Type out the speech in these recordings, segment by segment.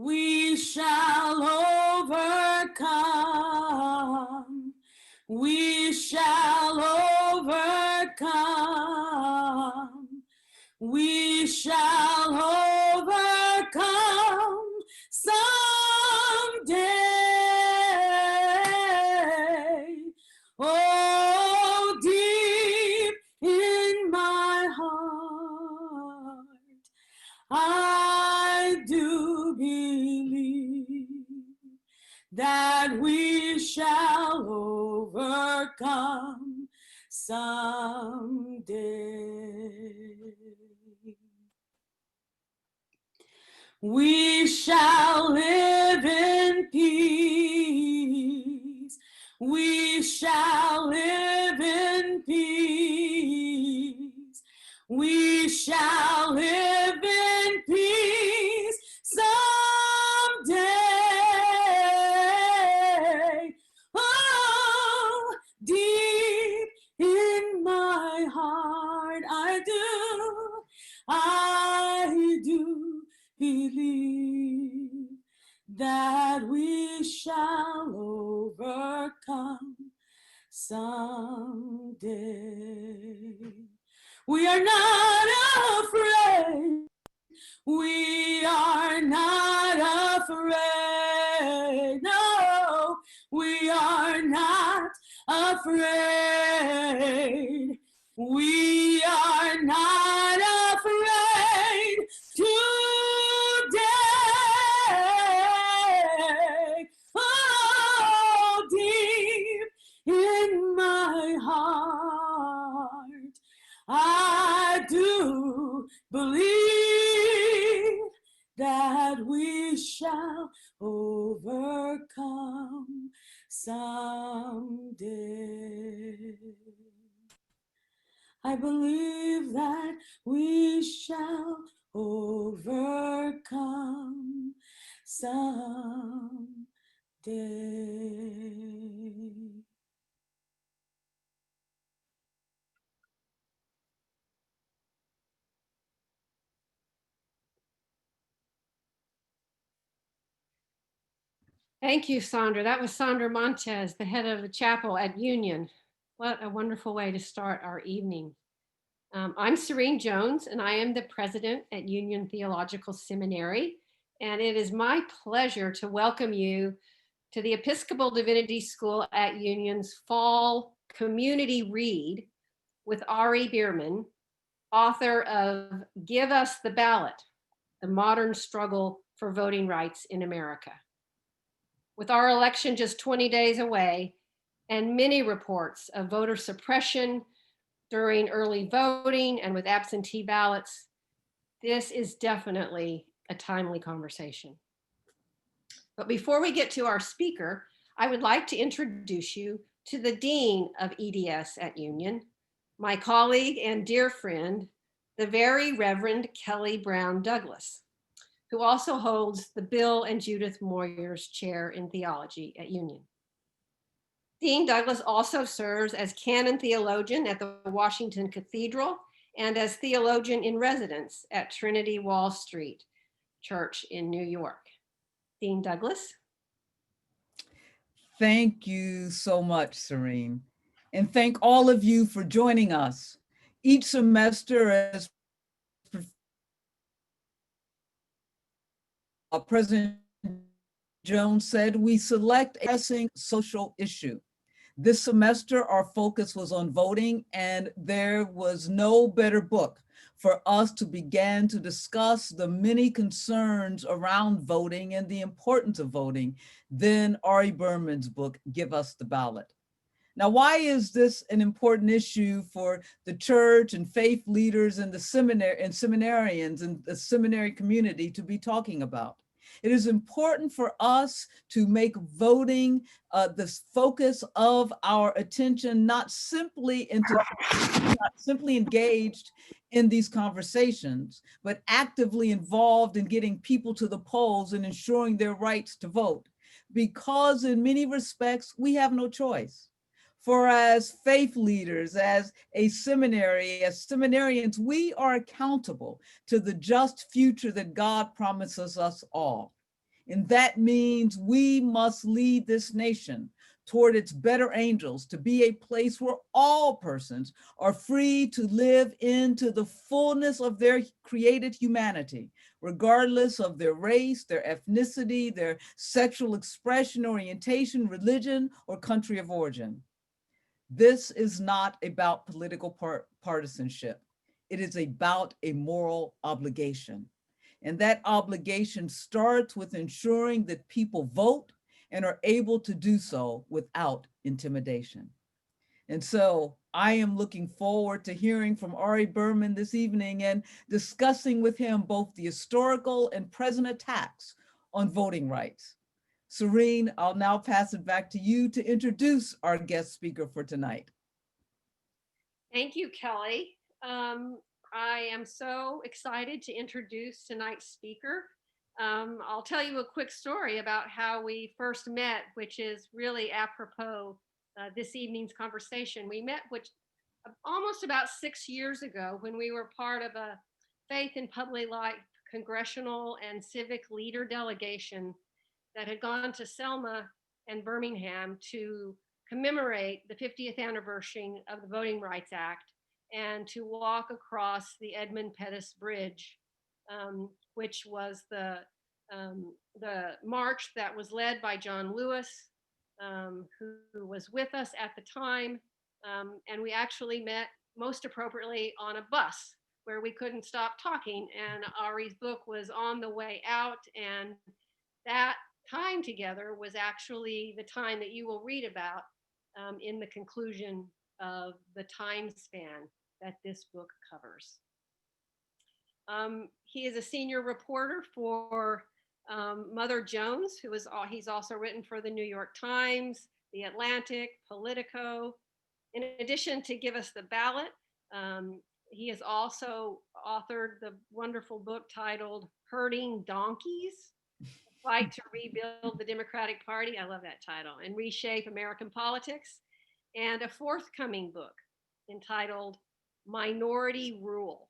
We shall overcome. We shall overcome. We shall overcome someday. Oh, deep in my heart, I do believe that we shall overcome someday. We shall live in peace. We shall live in peace. We shall live in peace someday. Oh, deep in my heart, I do believe that we shall overcome someday. We are not afraid. We are not afraid. No, we are not afraid. We are not afraid today. Oh, deep in my heart, I do believe that we shall overcome someday. I believe that we shall overcome someday. Thank you, Sandra. That was Sandra Montez, the head of the chapel at Union. What a wonderful way to start our evening. I'm Serene Jones, and I am the president at Union Theological Seminary. And it is my pleasure to welcome you to the Episcopal Divinity School at Union's Fall Community Read with Ari Berman, author of Give Us the Ballot, The Modern Struggle for Voting Rights in America. With our election just 20 days away and many reports of voter suppression during early voting and with absentee ballots, this is definitely a timely conversation. But before we get to our speaker, I would like to introduce you to the Dean of EDS at Union, my colleague and dear friend, the very Reverend Kelly Brown Douglas, who also holds the Bill and Judith Moyers Chair in Theology at Union. Dean Douglas also serves as canon theologian at the Washington Cathedral and as theologian in residence at Trinity Wall Street Church in New York. Dean Douglas. Thank you so much, Serene. And thank all of you for joining us. Each semester, as President Jones said, we select a pressing social issue. This semester, our focus was on voting, and there was no better book for us to begin to discuss the many concerns around voting and the importance of voting than Ari Berman's book, Give Us the Ballot. Now, why is this an important issue for the church and faith leaders and the seminary and seminarians and the seminary community to be talking about? It is important for us to make voting the focus of our attention, not simply engaged in these conversations, but actively involved in getting people to the polls and ensuring their rights to vote. Because in many respects, we have no choice. For as faith leaders, as a seminary, as seminarians, we are accountable to the just future that God promises us all. And that means we must lead this nation toward its better angels, to be a place where all persons are free to live into the fullness of their created humanity, regardless of their race, their ethnicity, their sexual expression, orientation, religion, or country of origin. This is not about political partisanship. It is about a moral obligation. And that obligation starts with ensuring that people vote and are able to do so without intimidation. And so I am looking forward to hearing from Ari Berman this evening and discussing with him both the historical and present attacks on voting rights. Serene, I'll now pass it back to you to introduce our guest speaker for tonight. Thank you, Kelly. I am so excited to introduce tonight's speaker. I'll tell you a quick story about how we first met, which is really apropos this evening's conversation. We met almost about 6 years ago when we were part of a faith and public life congressional and civic leader delegation that had gone to Selma and Birmingham to commemorate the 50th anniversary of the Voting Rights Act and to walk across the Edmund Pettus Bridge, which was the march that was led by John Lewis, who was with us at the time. And we actually met most appropriately on a bus where we couldn't stop talking, and Ari's book was on the way out, and that time together was actually the time that you will read about in the conclusion of the time span that this book covers. He is a senior reporter for Mother Jones, he's also written for the New York Times, The Atlantic, Politico. In addition to Give Us the Ballot, he has also authored the wonderful book titled Herding Donkeys, Fight to Rebuild the Democratic Party. I love that title. And Reshape American Politics. And a forthcoming book entitled Minority Rule.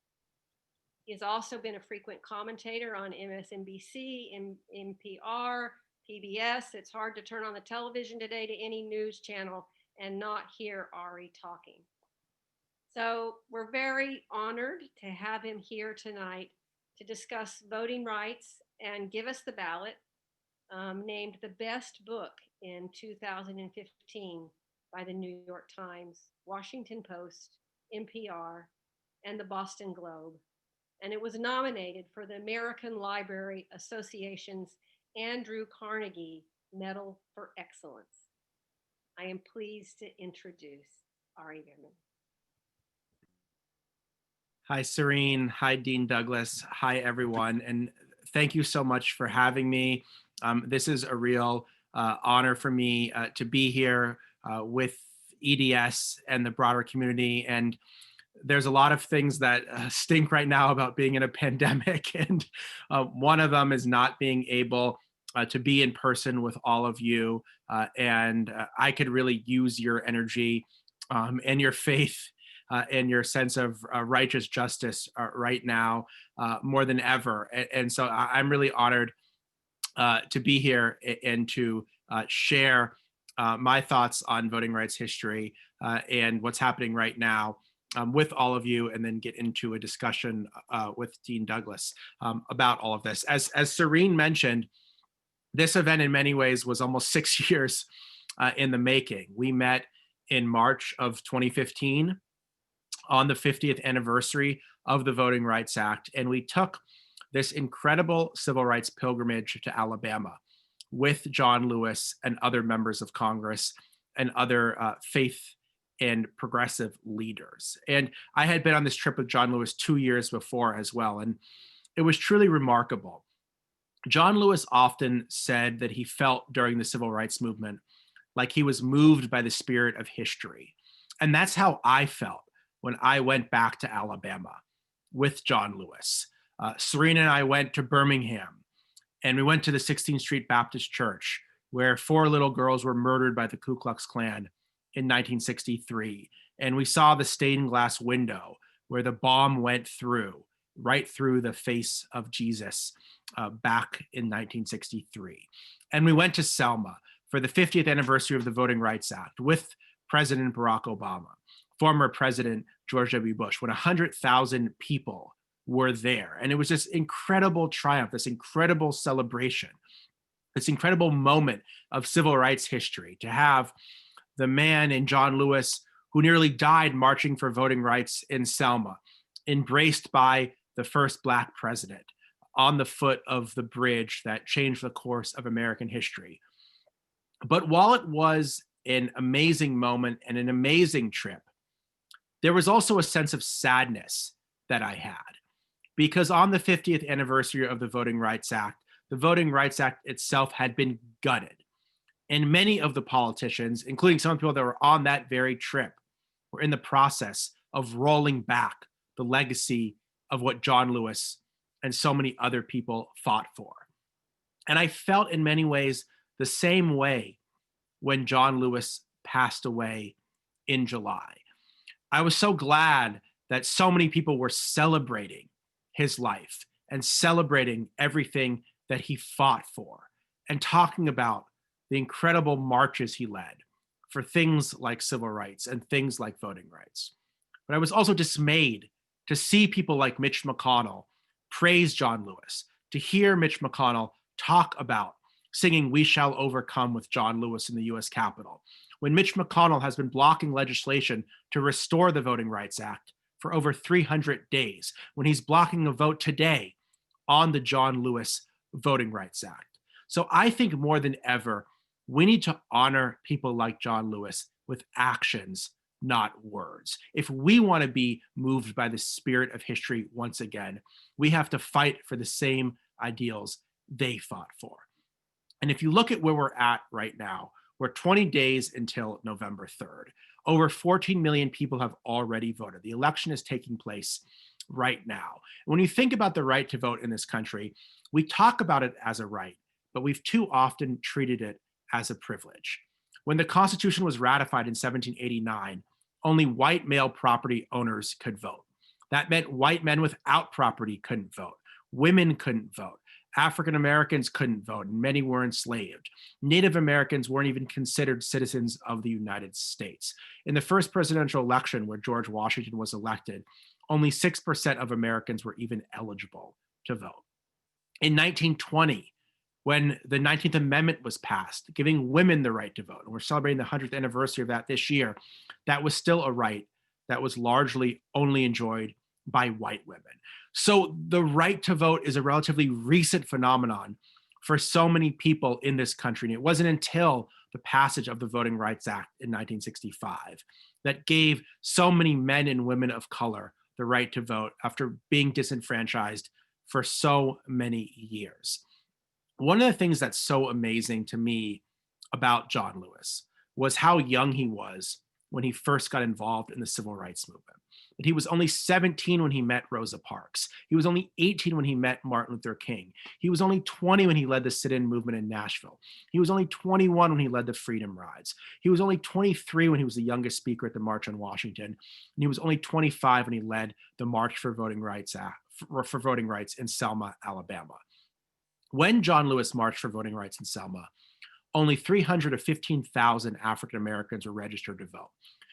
He has also been a frequent commentator on MSNBC, NPR, PBS. It's hard to turn on the television today to any news channel and not hear Ari talking. So we're very honored to have him here tonight to discuss voting rights and Give Us the Ballot, named the best book in 2015 by the New York Times, Washington Post, NPR, and the Boston Globe. And it was nominated for the American Library Association's Andrew Carnegie Medal for Excellence. I am pleased to introduce Ari Berman. Hi, Serene. Hi, Dean Douglas. Hi, everyone. And thank you so much for having me. This is a real honor for me to be here with EDS and the broader community. And there's a lot of things that stink right now about being in a pandemic. And one of them is not being able to be in person with all of you. And I could really use your energy and your faith and your sense of righteous justice right now more than ever. And so I'm really honored to be here and to share my thoughts on voting rights history and what's happening right now with all of you, and then get into a discussion with Dean Douglas about all of this. As Serene mentioned, this event in many ways was almost 6 years in the making. We met in March of 2015 on the 50th anniversary of the Voting Rights Act, and we took this incredible civil rights pilgrimage to Alabama with John Lewis and other members of Congress and other faith and progressive leaders. And I had been on this trip with John Lewis 2 years before as well, and it was truly remarkable. John Lewis often said that he felt during the civil rights movement like he was moved by the spirit of history. And that's how I felt when I went back to Alabama with John Lewis. Serena and I went to Birmingham, and we went to the 16th Street Baptist Church, where 4 little girls were murdered by the Ku Klux Klan in 1963. And we saw the stained glass window where the bomb went through, right through the face of Jesus. back in 1963. And we went to Selma for the 50th anniversary of the Voting Rights Act with President Barack Obama, former President George W. Bush, when 100,000 people were there. And it was this incredible triumph, this incredible celebration, this incredible moment of civil rights history to have the man in John Lewis who nearly died marching for voting rights in Selma, embraced by the first Black president on the foot of the bridge that changed the course of American history. But while it was an amazing moment and an amazing trip, there was also a sense of sadness that I had, because on the 50th anniversary of the Voting Rights Act, the Voting Rights Act itself had been gutted. And many of the politicians, including some people that were on that very trip, were in the process of rolling back the legacy of what John Lewis and so many other people fought for. And I felt in many ways the same way when John Lewis passed away in July. I was so glad that so many people were celebrating his life and celebrating everything that he fought for and talking about the incredible marches he led for things like civil rights and things like voting rights. But I was also dismayed to see people like Mitch McConnell praise John Lewis, to hear Mitch McConnell talk about singing "We Shall Overcome" with John Lewis in the US Capitol, when Mitch McConnell has been blocking legislation to restore the Voting Rights Act for over 300 days, when he's blocking a vote today on the John Lewis Voting Rights Act. So I think more than ever, we need to honor people like John Lewis with actions, not words. If we want to be moved by the spirit of history once again, we have to fight for the same ideals they fought for. And if you look at where we're at right now, we're 20 days until November 3rd. Over 14 million people have already voted. The election is taking place right now. When you think about the right to vote in this country, we talk about it as a right, but we've too often treated it as a privilege. When the Constitution was ratified in 1789, only white male property owners could vote. That meant white men without property couldn't vote. Women couldn't vote. African Americans couldn't vote, and many were enslaved. Native Americans weren't even considered citizens of the United States. In the first presidential election where George Washington was elected, only 6% of Americans were even eligible to vote. In 1920, when the 19th Amendment was passed, giving women the right to vote, and we're celebrating the 100th anniversary of that this year, that was still a right that was largely only enjoyed by white women. So the right to vote is a relatively recent phenomenon for so many people in this country. And it wasn't until the passage of the Voting Rights Act in 1965 that gave so many men and women of color the right to vote after being disenfranchised for so many years. One of the things that's so amazing to me about John Lewis was how young he was when he first got involved in the civil rights movement. But he was only 17 when he met Rosa Parks. He was only 18 when he met Martin Luther King. He was only 20 when he led the sit-in movement in Nashville. He was only 21 when he led the Freedom Rides. He was only 23 when he was the youngest speaker at the March on Washington. And he was only 25 when he led the March for Voting Rights for Voting Rights in Selma, Alabama. When John Lewis marched for voting rights in Selma, only 315,000 African Americans were registered to vote.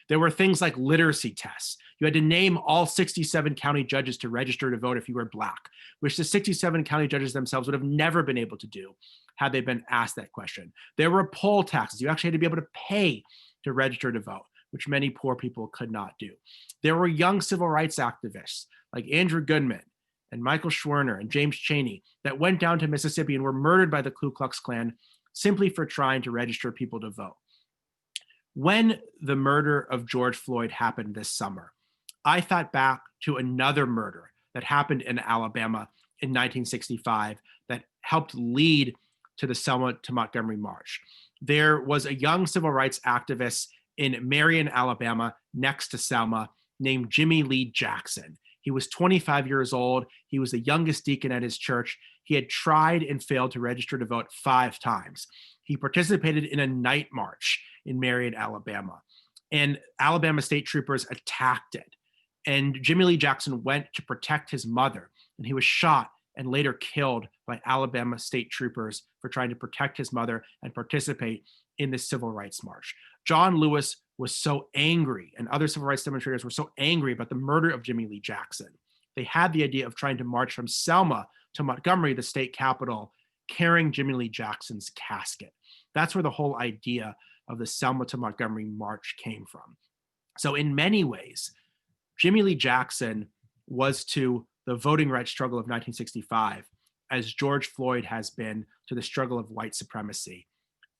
There were things like literacy tests. You had to name all 67 county judges to register to vote if you were Black, which the 67 county judges themselves would have never been able to do had they been asked that question. There were poll taxes. You actually had to be able to pay to register to vote, which many poor people could not do. There were young civil rights activists like Andrew Goodman and Michael Schwerner and James Chaney that went down to Mississippi and were murdered by the Ku Klux Klan simply for trying to register people to vote. When the murder of George Floyd happened this summer, I thought back to another murder that happened in Alabama in 1965 that helped lead to the Selma to Montgomery March. There was a young civil rights activist in Marion, Alabama, next to Selma, named Jimmy Lee Jackson. He was 25 years old. He was the youngest deacon at his church. He had tried and failed to register to vote 5 times. He participated in a night march in Marion, Alabama, and Alabama state troopers attacked it. And Jimmy Lee Jackson went to protect his mother, and he was shot and later killed by Alabama state troopers for trying to protect his mother and participate in the civil rights march. John Lewis was so angry, and other civil rights demonstrators were so angry about the murder of Jimmy Lee Jackson. They had the idea of trying to march from Selma to Montgomery, the state capital, carrying Jimmy Lee Jackson's casket. That's where the whole idea of the Selma to Montgomery march came from. So in many ways, Jimmy Lee Jackson was to the voting rights struggle of 1965 as George Floyd has been to the struggle of white supremacy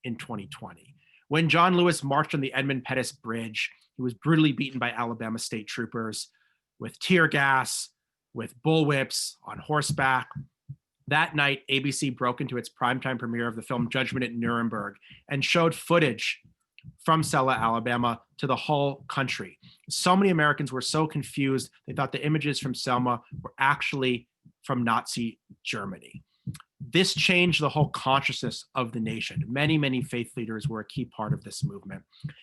in 2020. When John Lewis marched on the Edmund Pettus Bridge, he was brutally beaten by Alabama state troopers with tear gas, with bullwhips, on horseback. That night, ABC broke into its primetime premiere of the film Judgment at Nuremberg and showed footage from Selma, Alabama, to the whole country. So many Americans were so confused, they thought the images from Selma were actually from Nazi Germany. This changed the whole consciousness of the nation. Many, many faith leaders were a key part of this movement.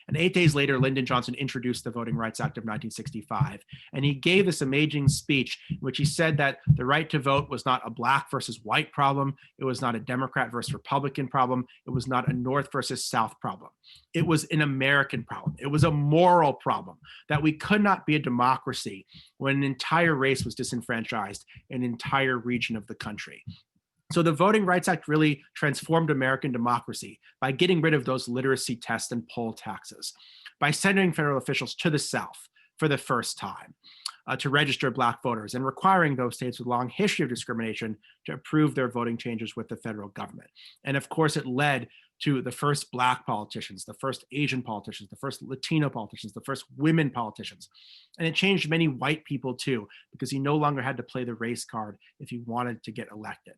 And 8 days later, Lyndon Johnson introduced the Voting Rights Act of 1965. And he gave this amazing speech in which he said that the right to vote was not a black versus white problem. It was not a Democrat versus Republican problem. It was not a North versus South problem. It was an American problem. It was a moral problem that we could not be a democracy when an entire race was disenfranchised in an entire region of the country. So the Voting Rights Act really transformed American democracy by getting rid of those literacy tests and poll taxes, by sending federal officials to the South for the first time to register black voters and requiring those states with a long history of discrimination to approve their voting changes with the federal government. And of course, it led to the first black politicians, the first Asian politicians, the first Latino politicians, the first women politicians. And it changed many white people too, because he no longer had to play the race card if he wanted to get elected.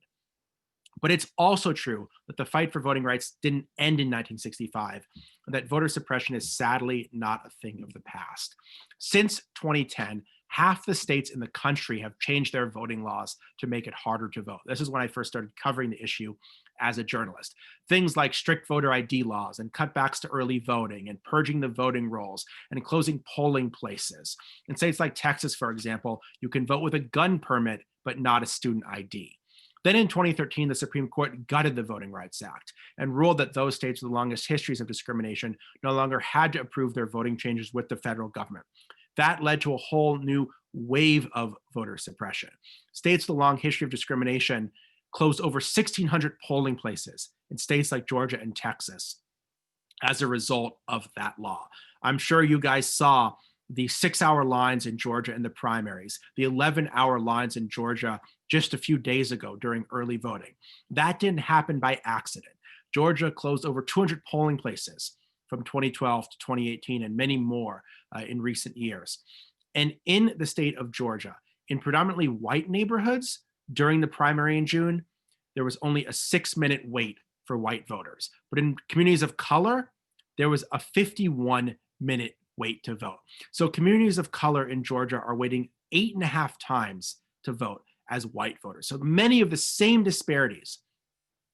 But it's also true that the fight for voting rights didn't end in 1965, and that voter suppression is sadly not a thing of the past. Since 2010, half the states in the country have changed their voting laws to make it harder to vote. This is when I first started covering the issue as a journalist. Things like strict voter ID laws and cutbacks to early voting and purging the voting rolls and closing polling places. In states like Texas, for example, you can vote with a gun permit, but not a student ID. Then in 2013, the Supreme Court gutted the Voting Rights Act and ruled that those states with the longest histories of discrimination no longer had to approve their voting changes with the federal government. That led to a whole new wave of voter suppression. States with a long history of discrimination closed over 1,600 polling places in states like Georgia and Texas as a result of that law. I'm sure you guys saw the 6-hour lines in Georgia in the primaries, the 11-hour lines in Georgia just a few days ago during early voting. That didn't happen by accident. Georgia closed over 200 polling places from 2012 to 2018 and many more in recent years. And in the state of Georgia, in predominantly white neighborhoods during the primary in June, there was only a 6-minute wait for white voters. But in communities of color, there was a 51-minute wait to vote. So communities of color in Georgia are waiting 8.5 times to vote as white voters. So many of the same disparities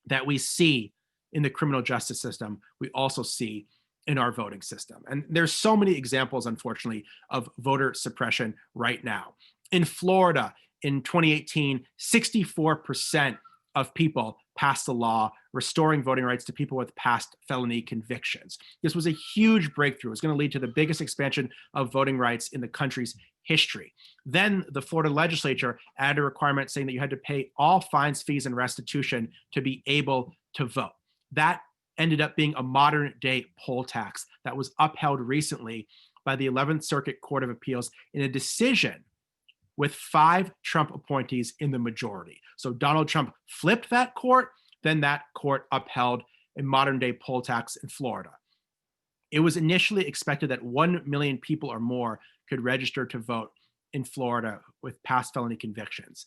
that we see in the criminal justice system, we also see in our voting system. And there's so many examples, unfortunately, of voter suppression right now. In Florida, in 2018, 64% of people passed a law restoring voting rights to people with past felony convictions. This was a huge breakthrough. It's going to lead to the biggest expansion of voting rights in the country's history. Then the Florida legislature added a requirement saying that you had to pay all fines, fees, and restitution to be able to vote. That ended up being a modern day poll tax that was upheld recently by the 11th Circuit Court of Appeals in a decision with 5 Trump appointees in the majority. So Donald Trump flipped that court, then that court upheld a modern day poll tax in Florida. It was initially expected that 1 million people or more could register to vote in Florida with past felony convictions.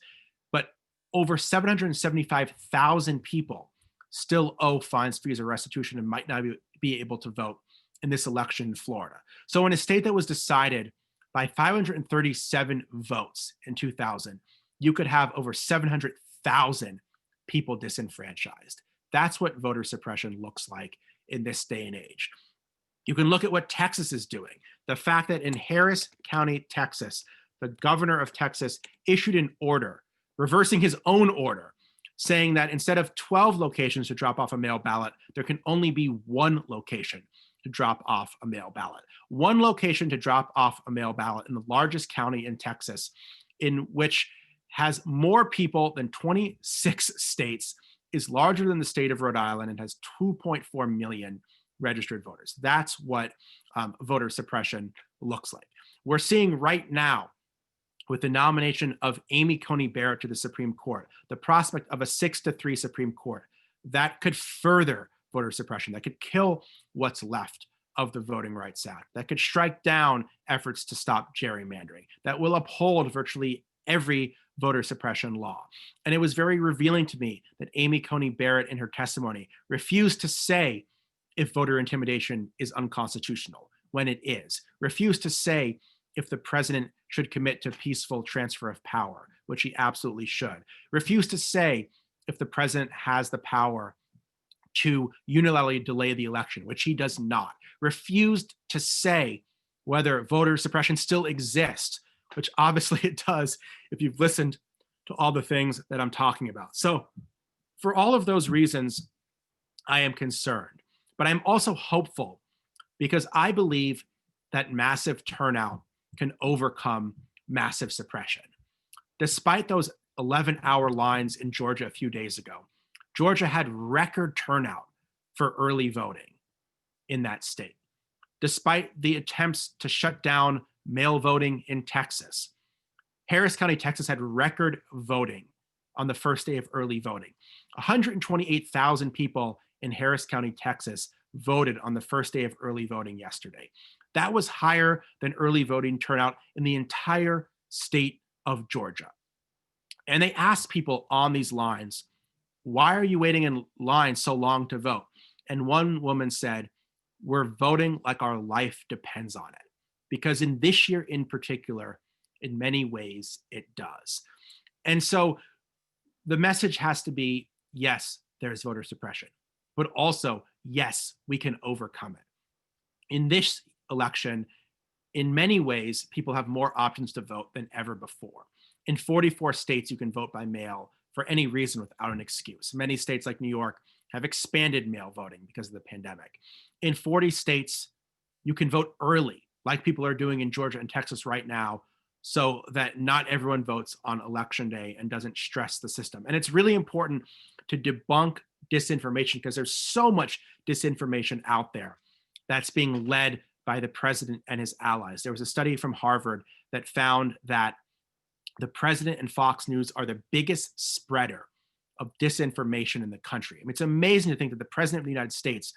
But over 775,000 people still owe fines, fees, or restitution and might not be able to vote in this election in Florida. So in a state that was decided by 537 votes in 2000, you could have over 700,000 people disenfranchised. That's what voter suppression looks like in this day and age. You can look at what Texas is doing. The fact that in Harris County, Texas, the governor of Texas issued an order, reversing his own order, saying that instead of 12 locations to drop off a mail ballot, there can only be one location to drop off a mail ballot. One location to drop off a mail ballot in the largest county in Texas, in which has more people than 26 states, is larger than the state of Rhode Island, and has 2.4 million registered voters. That's what voter suppression looks like. We're seeing right now, with the nomination of Amy Coney Barrett to the Supreme Court, the prospect of a 6-3 Supreme Court, that could further voter suppression, that could kill what's left of the Voting Rights Act, that could strike down efforts to stop gerrymandering, that will uphold virtually every voter suppression law. And it was very revealing to me that Amy Coney Barrett, in her testimony, refused to say if voter intimidation is unconstitutional, when it is, refused to say if the president should commit to peaceful transfer of power, which he absolutely should, refused to say if the president has the power to unilaterally delay the election, which he does not, refused to say whether voter suppression still exists, which obviously it does if you've listened to all the things that I'm talking about. So for all of those reasons, I am concerned, but I'm also hopeful, because I believe that massive turnout can overcome massive suppression. Despite those 11-hour lines in Georgia a few days ago, Georgia had record turnout for early voting in that state. Despite the attempts to shut down mail voting in Texas, Harris County, Texas had record voting on the first day of early voting. 128,000 people in Harris County, Texas voted on the first day of early voting yesterday. That was higher than early voting turnout in the entire state of Georgia. And they asked people on these lines, why are you waiting in line so long to vote? And one woman said, we're voting like our life depends on it. Because in this year in particular, in many ways, it does. And so the message has to be, yes, there's voter suppression, but also, yes, we can overcome it. In this election, in many ways, people have more options to vote than ever before. In 44 states, you can vote by mail for any reason without an excuse. Many states like New York have expanded mail voting because of the pandemic. In 40 states, you can vote early, like people are doing in Georgia and Texas right now, so that not everyone votes on election day and doesn't stress the system. And it's really important to debunk disinformation, because there's so much disinformation out there that's being led by the president and his allies. There was a study from Harvard that found that the president and Fox News are the biggest spreader of disinformation in the country. I mean, it's amazing to think that the president of the United States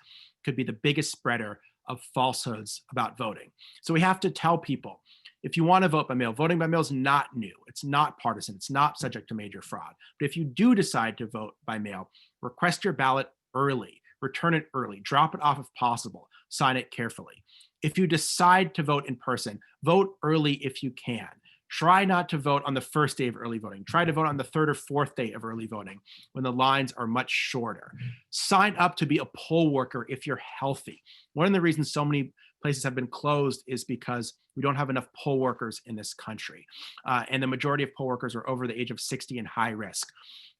could be the biggest spreader of falsehoods about voting. So we have to tell people, if you want to vote by mail, voting by mail is not new. It's not partisan. It's not subject to major fraud. But if you do decide to vote by mail, request your ballot early, return it early, drop it off if possible, sign it carefully. If you decide to vote in person, vote early if you can. Try not to vote on the first day of early voting. Try to vote on the third or fourth day of early voting when the lines are much shorter. Sign up to be a poll worker if you're healthy. One of the reasons so many places have been closed is because we don't have enough poll workers in this country. And the majority of poll workers are over the age of 60 and high risk.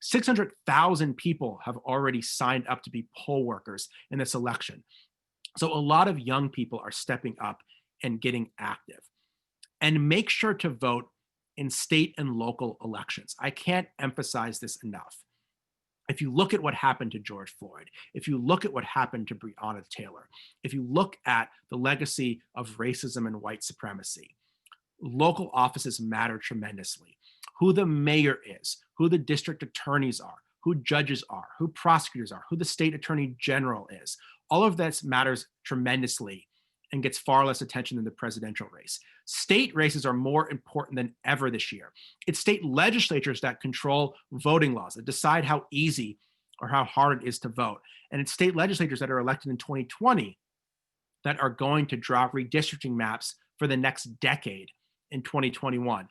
600,000 people have already signed up to be poll workers in this election. So a lot of young people are stepping up and getting active. And make sure to vote in state and local elections. I can't emphasize this enough. If you look at what happened to George Floyd, if you look at what happened to Breonna Taylor, if you look at the legacy of racism and white supremacy, local offices matter tremendously. Who the mayor is, who the district attorneys are, who judges are, who prosecutors are, who the state attorney general is. All of this matters tremendously and gets far less attention than the presidential race. State races are more important than ever this year. It's state legislatures that control voting laws, that decide how easy or how hard it is to vote. And it's state legislatures that are elected in 2020 that are going to draw redistricting maps for the next decade in 2021,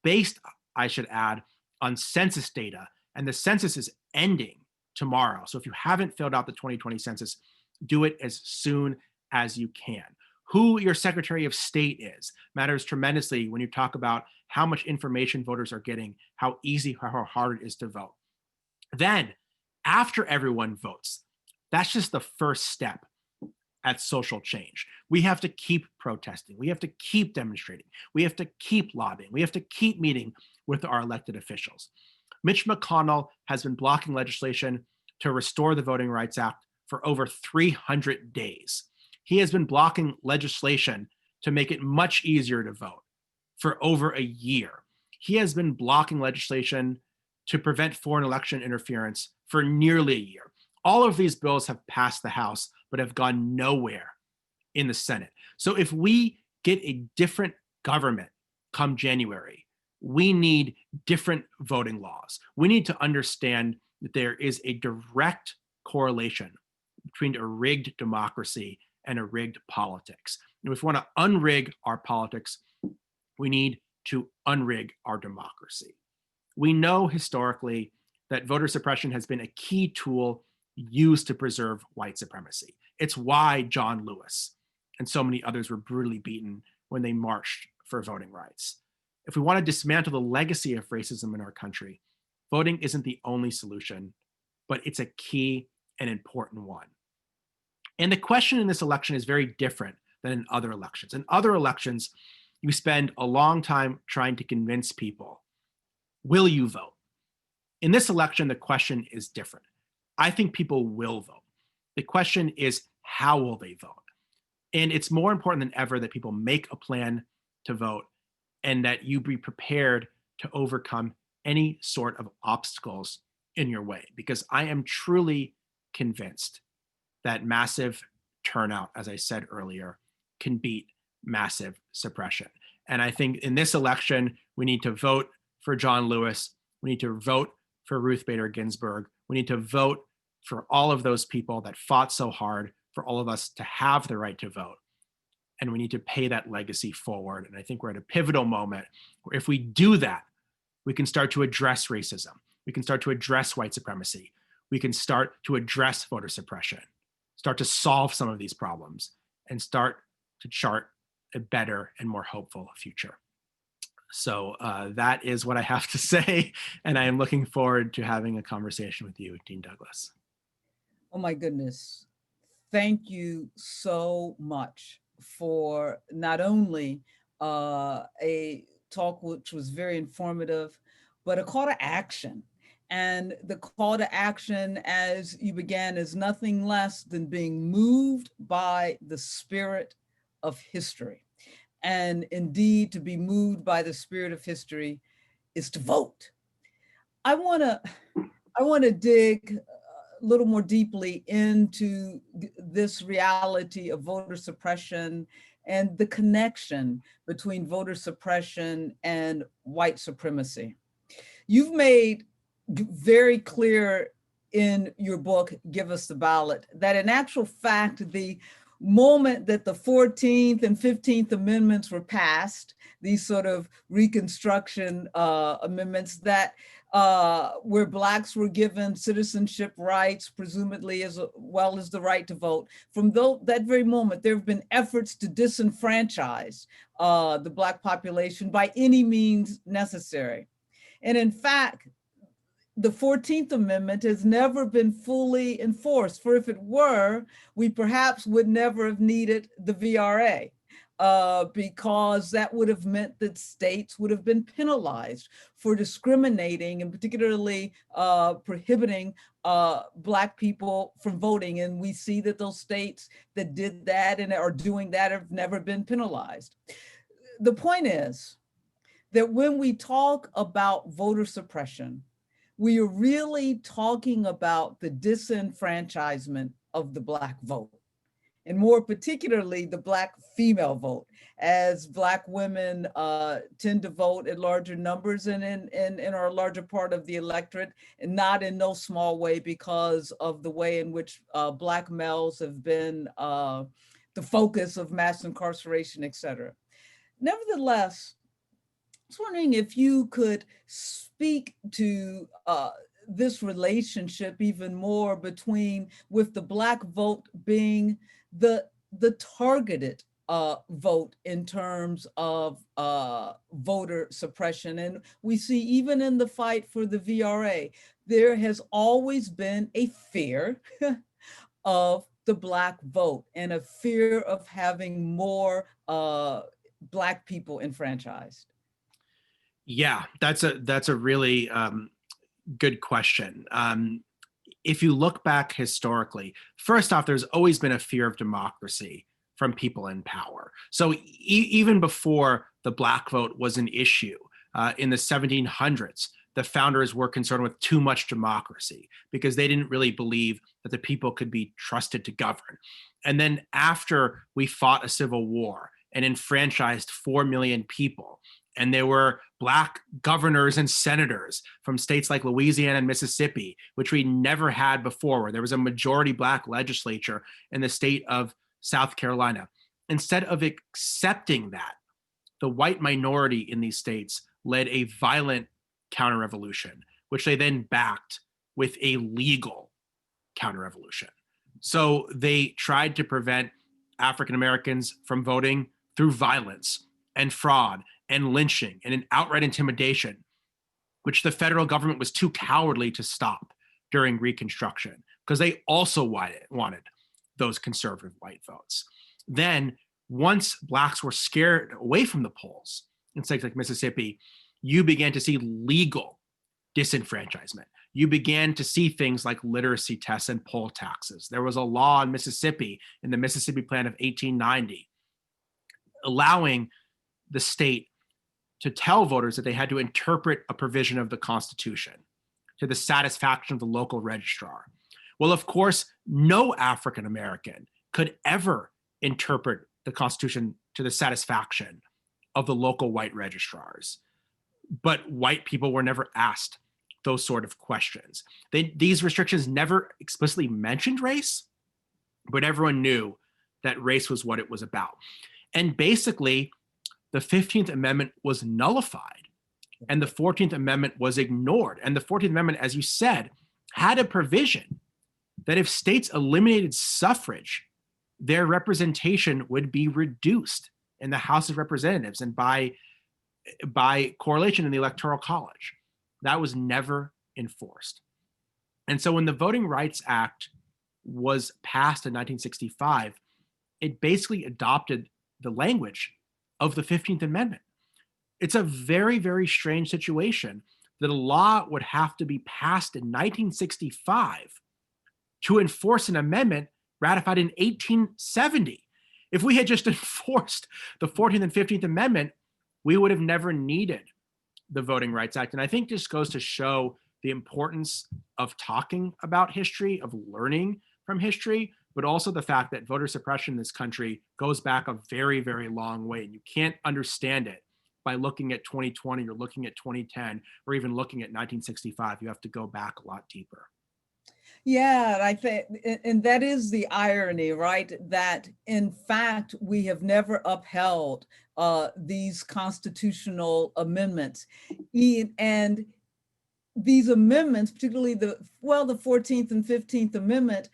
based, I should add, on census data. And the census is ending tomorrow. So if you haven't filled out the 2020 census, do it as soon as you can. Who your Secretary of State is matters tremendously when you talk about how much information voters are getting, how easy, how hard it is to vote. Then, after everyone votes, that's just the first step at social change. We have to keep protesting. We have to keep demonstrating. We have to keep lobbying. We have to keep meeting with our elected officials. Mitch McConnell has been blocking legislation to restore the Voting Rights Act for over 300 days. He has been blocking legislation to make it much easier to vote for over a year. He has been blocking legislation to prevent foreign election interference for nearly a year. All of these bills have passed the House, but have gone nowhere in the Senate. So if we get a different government come January, we need different voting laws. We need to understand that there is a direct correlation between a rigged democracy and a rigged politics. And if we want to unrig our politics, we need to unrig our democracy. We know historically that voter suppression has been a key tool used to preserve white supremacy. It's why John Lewis and so many others were brutally beaten when they marched for voting rights. If we want to dismantle the legacy of racism in our country, voting isn't the only solution, but it's a key and important one. And the question in this election is very different than in other elections. In other elections, you spend a long time trying to convince people, will you vote? In this election, the question is different. I think people will vote. The question is, how will they vote? And it's more important than ever that people make a plan to vote and that you be prepared to overcome any sort of obstacles in your way, because I am truly convinced that massive turnout, as I said earlier, can beat massive suppression. And I think in this election, we need to vote for John Lewis. We need to vote for Ruth Bader Ginsburg. We need to vote for all of those people that fought so hard for all of us to have the right to vote. And we need to pay that legacy forward. And I think we're at a pivotal moment where if we do that, we can start to address racism. We can start to address white supremacy. We can start to address voter suppression, start to solve some of these problems, and start to chart a better and more hopeful future. So that is what I have to say. And I am looking forward to having a conversation with you, Dean Douglas. Oh my goodness. Thank you so much for not only a talk which was very informative, but a call to action. And the call to action, as you began, is nothing less than being moved by the spirit of history. And indeed, to be moved by the spirit of history is to vote. I want to dig a little more deeply into this reality of voter suppression and the connection between voter suppression and white supremacy. You've made very clear in your book, Give Us the Ballot, that in actual fact, the moment that the 14th and 15th Amendments were passed, these sort of Reconstruction amendments that where Blacks were given citizenship rights, presumably as well as the right to vote. From that very moment, there have been efforts to disenfranchise the Black population by any means necessary. And in fact, the 14th Amendment has never been fully enforced. For if it were, we perhaps would never have needed the VRA because that would have meant that states would have been penalized for discriminating and particularly prohibiting Black people from voting. And we see that those states that did that and are doing that have never been penalized. The point is that when we talk about voter suppression, we are really talking about the disenfranchisement of the Black vote, and more particularly the Black female vote, as Black women tend to vote at larger numbers and are a larger part of the electorate, and not in no small way because of the way in which Black males have been the focus of mass incarceration, et cetera. Nevertheless, I was wondering if you could speak to this relationship even more between, with the Black vote being the targeted vote in terms of voter suppression. And we see even in the fight for the VRA, there has always been a fear of the Black vote and a fear of having more Black people enfranchised? Yeah, that's a really good question. If you look back historically, first off, there's always been a fear of democracy from people in power. So even before the Black vote was an issue in the 1700s, the founders were concerned with too much democracy because they didn't really believe that the people could be trusted to govern. And then after we fought a civil war and enfranchised 4 million people, and there were Black governors and senators from states like Louisiana and Mississippi, which we never had before, where there was a majority Black legislature in the state of South Carolina. Instead of accepting that, the white minority in these states led a violent counter-revolution, which they then backed with a legal counter-revolution. So they tried to prevent African Americans from voting through violence and fraud and lynching and an outright intimidation, which the federal government was too cowardly to stop during Reconstruction, because they also wanted those conservative white votes. Then, once Blacks were scared away from the polls in states like Mississippi, you began to see legal disenfranchisement. You began to see things like literacy tests and poll taxes. There was a law in Mississippi, in the Mississippi Plan of 1890, allowing the state to tell voters that they had to interpret a provision of the Constitution to the satisfaction of the local registrar. Well, of course, no African American could ever interpret the Constitution to the satisfaction of the local white registrars. But white people were never asked those sort of questions. These restrictions never explicitly mentioned race, but everyone knew that race was what it was about. And basically, the 15th Amendment was nullified and the 14th Amendment was ignored. And the 14th Amendment, as you said, had a provision that if states eliminated suffrage, their representation would be reduced in the House of Representatives and by correlation in the Electoral College. That was never enforced. And so when the Voting Rights Act was passed in 1965, it basically adopted the language of the 15th Amendment. It's a very, very strange situation that a law would have to be passed in 1965 to enforce an amendment ratified in 1870. If we had just enforced the 14th and 15th Amendment, we would have never needed the Voting Rights Act. And I think this goes to show the importance of talking about history, of learning from history, but also the fact that voter suppression in this country goes back a very, very long way. And you can't understand it by looking at 2020 or looking at 2010 or even looking at 1965. You have to go back a lot deeper. Yeah, I think, and that is the irony, right? That in fact, we have never upheld these constitutional amendments. And these amendments, particularly the 14th and 15th Amendment,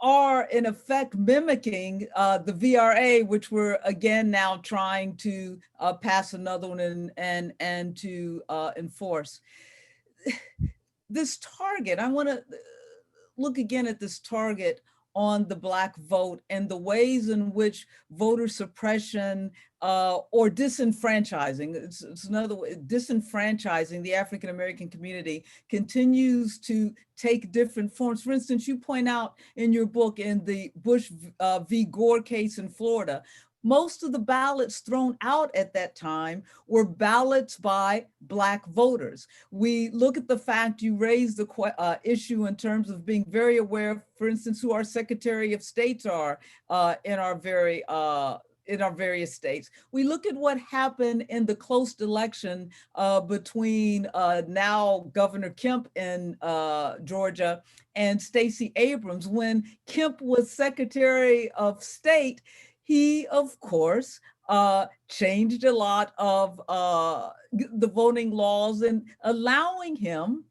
are in effect mimicking the VRA, which we're again now trying to pass another one and to enforce. This target, I want to look again at this target on the Black vote and the ways in which voter suppression or disenfranchising, it's another way, disenfranchising the African American community continues to take different forms. For instance, you point out in your book in the Bush v. Gore case in Florida, most of the ballots thrown out at that time were ballots by Black voters. We look at the fact you raised the issue in terms of being very aware, for instance, who our Secretary of States are in our various states. We look at what happened in the close election between now Governor Kemp in Georgia and Stacey Abrams. When Kemp was Secretary of State, he, of course, changed a lot of the voting laws and allowing him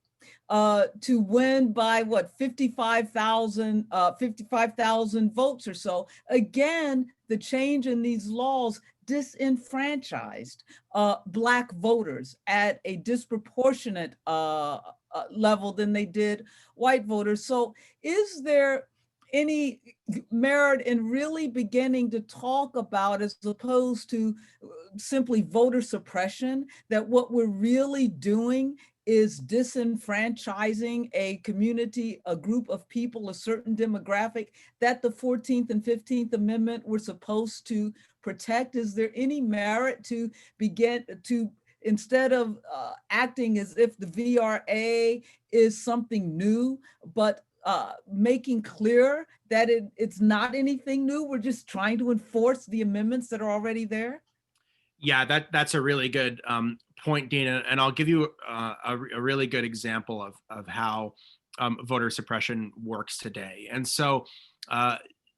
to win by 55,000 votes or so. Again, the change in these laws disenfranchised Black voters at a disproportionate level than they did white voters. So is there any merit in really beginning to talk about, as opposed to simply voter suppression, that what we're really doing is disenfranchising a community, a group of people, a certain demographic that the 14th and 15th Amendment were supposed to protect? Is there any merit to begin to, instead of acting as if the VRA is something new, but making clear that it's not anything new, we're just trying to enforce the amendments that are already there? Yeah, that's a really good point, Dina, and I'll give you a really good example of how voter suppression works today. And so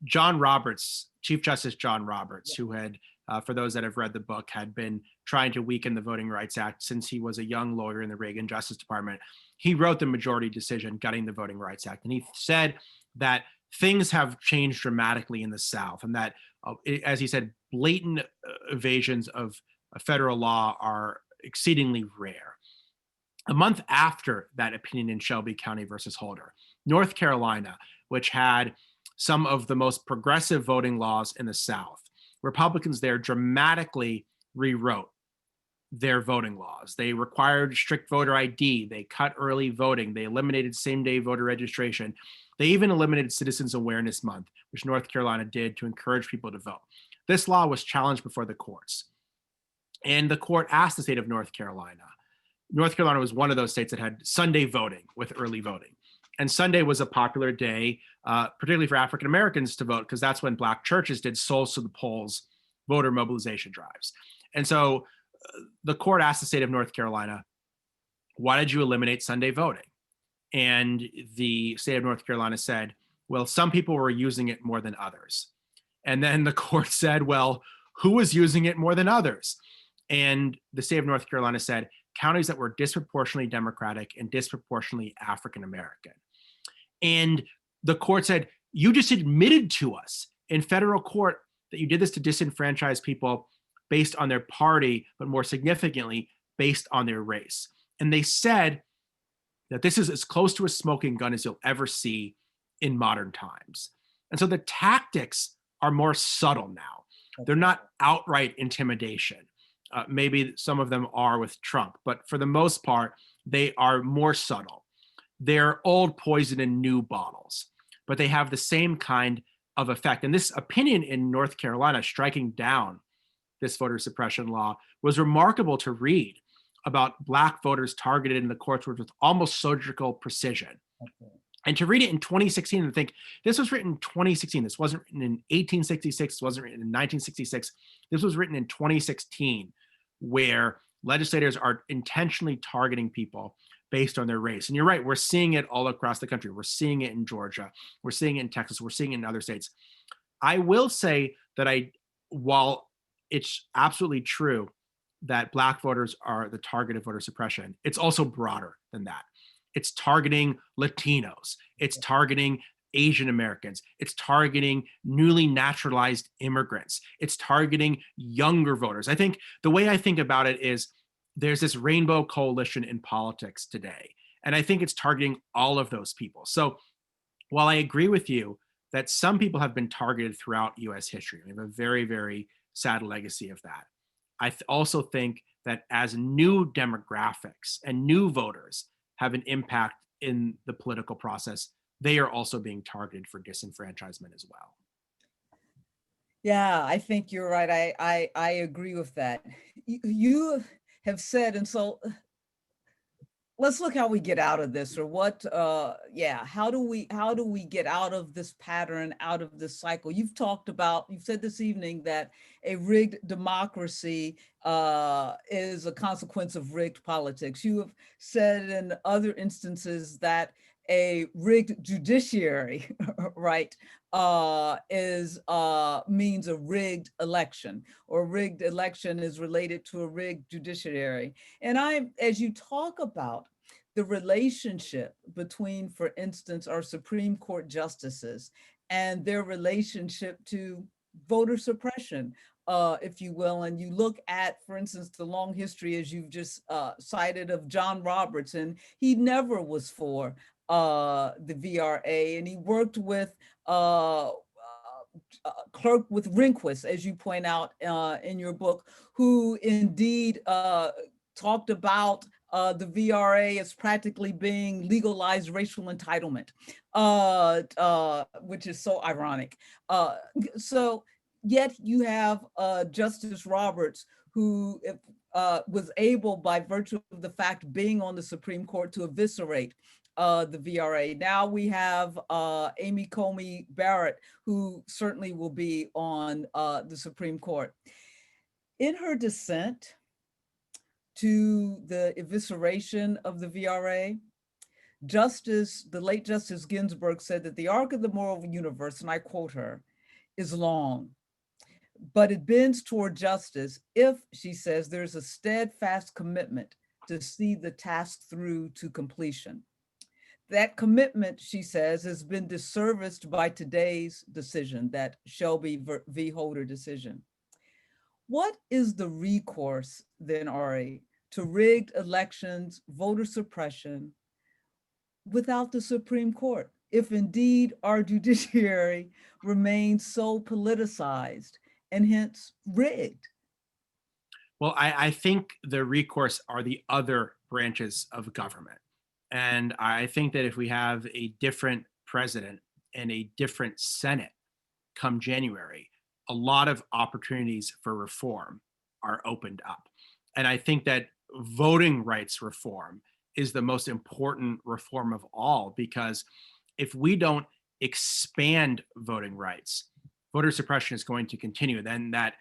John Roberts, Chief Justice John Roberts, who had, for those that have read the book, had been trying to weaken the Voting Rights Act since he was a young lawyer in the Reagan Justice Department. He wrote the majority decision gutting the Voting Rights Act. And he said that things have changed dramatically in the South, and that, as he said, blatant evasions of federal law are exceedingly rare. A month after that opinion in Shelby County versus Holder, North Carolina, which had some of the most progressive voting laws in the South, Republicans there dramatically rewrote their voting laws. They required strict voter ID. They cut early voting. They eliminated same-day voter registration. They even eliminated Citizens Awareness Month, which North Carolina did to encourage people to vote. This law was challenged before the courts. And the court asked the state of North Carolina. North Carolina was one of those states that had Sunday voting with early voting. And Sunday was a popular day, particularly for African Americans to vote, because that's when Black churches did souls to the polls voter mobilization drives. And so the court asked the state of North Carolina, why did you eliminate Sunday voting? And the state of North Carolina said, well, some people were using it more than others. And then the court said, well, who was using it more than others? And the state of North Carolina said, counties that were disproportionately Democratic and disproportionately African American. And the court said, you just admitted to us in federal court that you did this to disenfranchise people based on their party, but more significantly, based on their race. And they said that this is as close to a smoking gun as you'll ever see in modern times. And so the tactics are more subtle now. They're not outright intimidation. Maybe some of them are with Trump, but for the most part, they are more subtle. They're old poison in new bottles, but they have the same kind of effect. And this opinion in North Carolina striking down this voter suppression law was remarkable to read, about Black voters targeted in the courts with almost surgical precision. Okay. And to read it in 2016 and think, this was written in 2016. This wasn't written in 1866. This wasn't written in 1966. This was written in 2016, where legislators are intentionally targeting people based on their race. And you're right, we're seeing it all across the country. We're seeing it in Georgia. We're seeing it in Texas. We're seeing it in other states. I will say that while it's absolutely true that Black voters are the target of voter suppression, it's also broader than that. It's targeting Latinos. It's targeting Asian Americans. It's targeting newly naturalized immigrants. It's targeting younger voters. I think the way I think about it is there's this rainbow coalition in politics today. And I think it's targeting all of those people. So while I agree with you that some people have been targeted throughout US history, we have a very, very sad legacy of that. I also think that as new demographics and new voters have an impact in the political process, they are also being targeted for disenfranchisement as well. Yeah, I think you're right. I agree with that. You have said, and so let's look how we get out of this, or what, how do we get out of this pattern, out of this cycle? You've said this evening that a rigged democracy is a consequence of rigged politics. You have said in other instances that a rigged judiciary, right, means a rigged election, or a rigged election is related to a rigged judiciary. And as you talk about the relationship between, for instance, our Supreme Court justices and their relationship to voter suppression, if you will, and you look at, for instance, the long history, as you've just cited, of John Roberts, and he never was for the VRA, and he worked with clerk with Rehnquist, as you point out in your book, who indeed talked about the VRA as practically being legalized racial entitlement, which is so ironic. So yet you have Justice Roberts, who was able, by virtue of the fact being on the Supreme Court, to eviscerate the VRA. Now we have Amy Coney Barrett, who certainly will be on the Supreme Court. In her dissent to the evisceration of the VRA, the late Justice Ginsburg said that the arc of the moral universe, and I quote her, is long, but it bends toward justice if, she says, there's a steadfast commitment to see the task through to completion. That commitment, she says, has been disserviced by today's decision, that Shelby v. Holder decision. What is the recourse then, Ari, to rigged elections, voter suppression, without the Supreme Court, if indeed our judiciary remains so politicized and hence rigged? Well, I think the recourse are the other branches of government. And I think that if we have a different president and a different Senate come January, a lot of opportunities for reform are opened up. And I think that voting rights reform is the most important reform of all, because if we don't expand voting rights, voter suppression is going to continue. Then that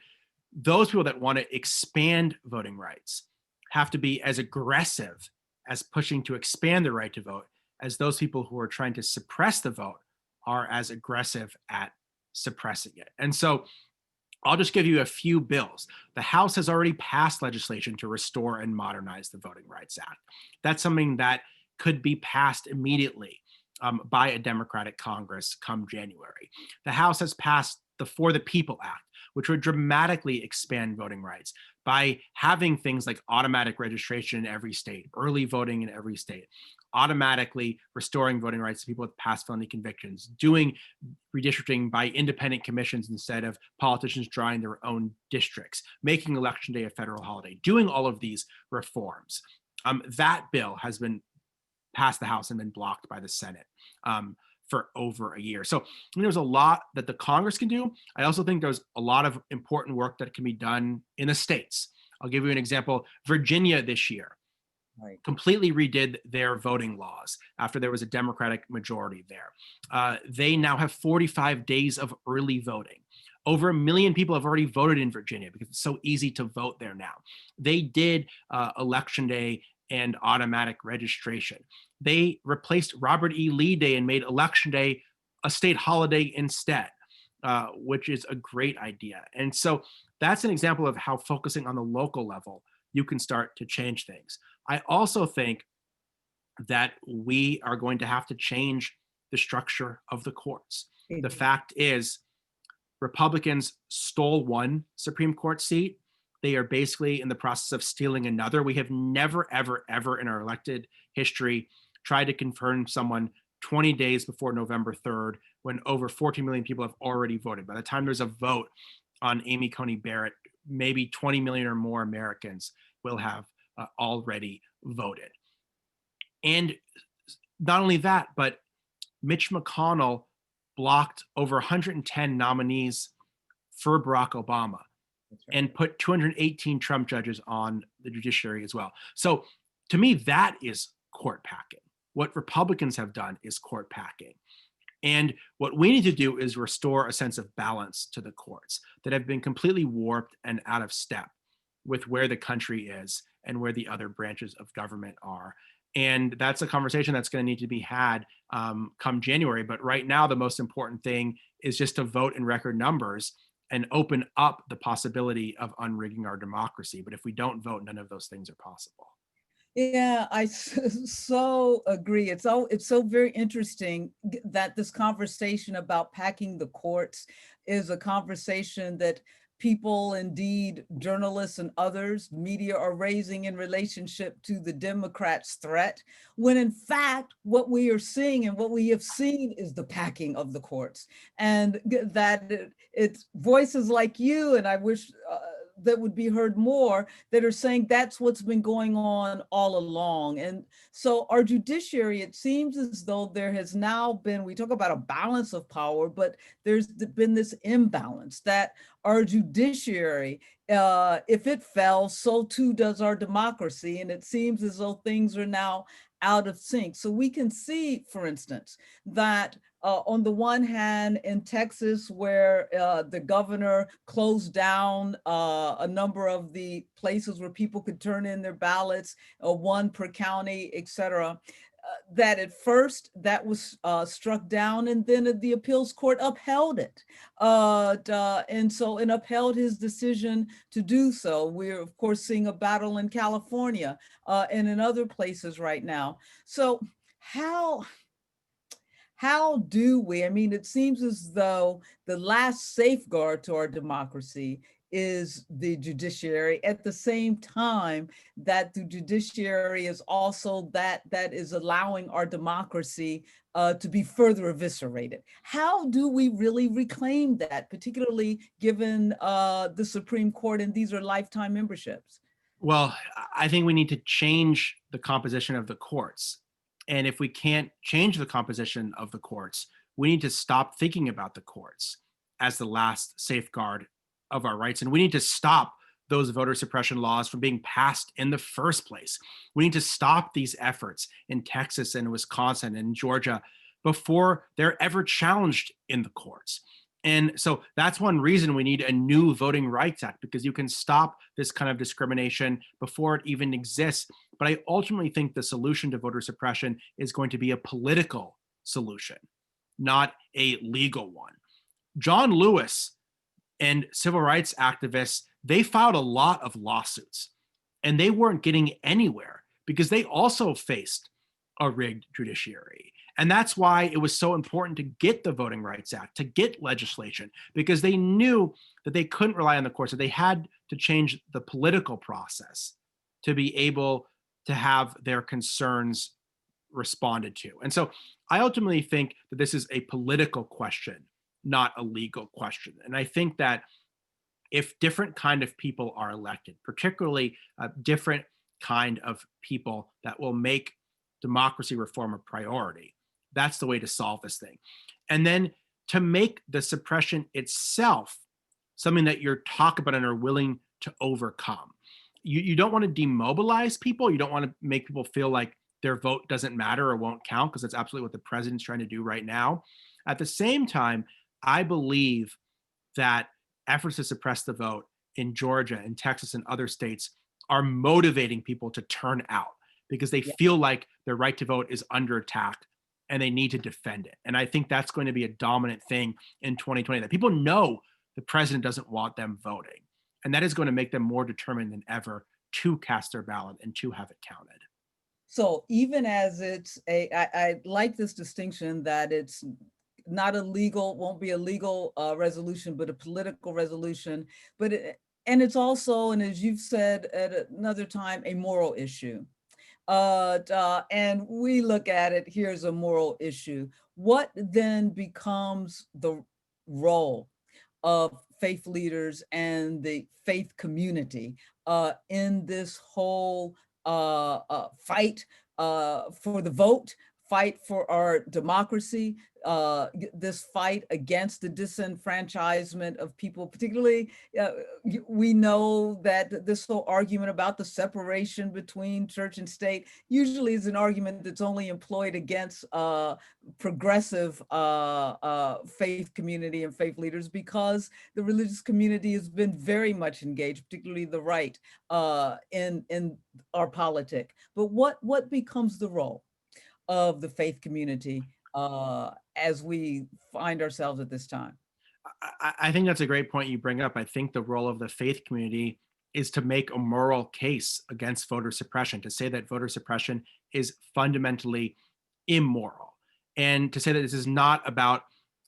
those people that want to expand voting rights have to be as aggressive as pushing to expand the right to vote as those people who are trying to suppress the vote are as aggressive at suppressing it. And so I'll just give you a few bills. The House has already passed legislation to restore and modernize the Voting Rights Act. That's something that could be passed immediately by a Democratic Congress come January. The House has passed the For the People Act, which would dramatically expand voting rights by having things like automatic registration in every state, early voting in every state, automatically restoring voting rights to people with past felony convictions, doing redistricting by independent commissions instead of politicians drawing their own districts, making Election Day a federal holiday, doing all of these reforms. That bill has been passed the House and been blocked by the Senate for over a year. So there's a lot that the Congress can do. I also think there's a lot of important work that can be done in the states. I'll give you an example. Virginia this year completely redid their voting laws after there was a Democratic majority there. They now have 45 days of early voting. Over 1 million people have already voted in Virginia because it's so easy to vote there now. They did Election Day and automatic registration. They replaced Robert E. Lee Day and made Election Day a state holiday instead, which is a great idea. And so that's an example of how focusing on the local level, you can start to change things. I also think that we are going to have to change the structure of the courts. The fact is, Republicans stole one Supreme Court seat. They are basically in the process of stealing another. We have never, ever, ever in our elected history tried to confirm someone 20 days before November 3rd, when over 14 million people have already voted. By the time there's a vote on Amy Coney Barrett, maybe 20 million or more Americans will have already voted. And not only that, but Mitch McConnell blocked over 110 nominees for Barack Obama. And put 218 Trump judges on the judiciary as well. So to me, that is court packing. What Republicans have done is court packing. And what we need to do is restore a sense of balance to the courts that have been completely warped and out of step with where the country is and where the other branches of government are. And that's a conversation that's going to need to be had come January. But right now, the most important thing is just to vote in record numbers and open up the possibility of unrigging our democracy. But if we don't vote, none of those things are possible. Yeah, so agree. It's so very interesting that this conversation about packing the courts is a conversation that people, indeed journalists and others, media, are raising in relationship to the Democrats' threat, when in fact what we are seeing and what we have seen is the packing of the courts, and that it's voices like you, and I wish that would be heard more, that are saying that's what's been going on all along. And so our judiciary, it seems as though there has now been, we talk about a balance of power, but there's been this imbalance that our judiciary, if it fell, so too does our democracy. And it seems as though things are now out of sync. So we can see, for instance, that on the one hand, in Texas, where the governor closed down a number of the places where people could turn in their ballots, one per county, et cetera, that at first that was struck down, and then the appeals court upheld it. And upheld his decision to do so. We're of course seeing a battle in California and in other places right now. So how do we, I mean, it seems as though the last safeguard to our democracy is the judiciary, at the same time that the judiciary is also that is allowing our democracy to be further eviscerated. How do we really reclaim that, particularly given the Supreme Court, and these are lifetime memberships? Well, I think we need to change the composition of the courts. And if we can't change the composition of the courts, we need to stop thinking about the courts as the last safeguard of our rights. And we need to stop those voter suppression laws from being passed in the first place. We need to stop these efforts in Texas and Wisconsin and Georgia before they're ever challenged in the courts. And so that's one reason we need a new Voting Rights Act, because you can stop this kind of discrimination before it even exists. But I ultimately think the solution to voter suppression is going to be a political solution, not a legal one. John Lewis and civil rights activists, they filed a lot of lawsuits, and they weren't getting anywhere because they also faced a rigged judiciary. And that's why it was so important to get the Voting Rights Act, to get legislation, because they knew that they couldn't rely on the courts, that they had to change the political process to be able to have their concerns responded to. And so I ultimately think that this is a political question, not a legal question. And I think that if different kind of people are elected, particularly a different kind of people that will make democracy reform a priority, that's the way to solve this thing. And then to make the suppression itself something that you're talking about and are willing to overcome. You don't want to demobilize people. You don't want to make people feel like their vote doesn't matter or won't count, because that's absolutely what the president's trying to do right now. At the same time, I believe that efforts to suppress the vote in Georgia and Texas and other states are motivating people to turn out because they feel like their right to vote is under attack and they need to defend it. And I think that's going to be a dominant thing in 2020, that people know the president doesn't want them voting. And that is going to make them more determined than ever to cast their ballot and to have it counted. So even as I like this distinction that it's not a legal, won't be a legal resolution, but a political resolution. And it's also, and as you've said at another time, a moral issue. And we look at it, here's a moral issue. What then becomes the role of faith leaders and the faith community in this whole fight for the vote, fight for our democracy, this fight against the disenfranchisement of people, particularly, we know that this whole argument about the separation between church and state usually is an argument that's only employed against progressive faith community and faith leaders, because the religious community has been very much engaged, particularly the right, in our politic. But what becomes the role of the faith community as we find ourselves at this time? I think that's a great point you bring up. I think the role of the faith community is to make a moral case against voter suppression, to say that voter suppression is fundamentally immoral, and to say that this is not about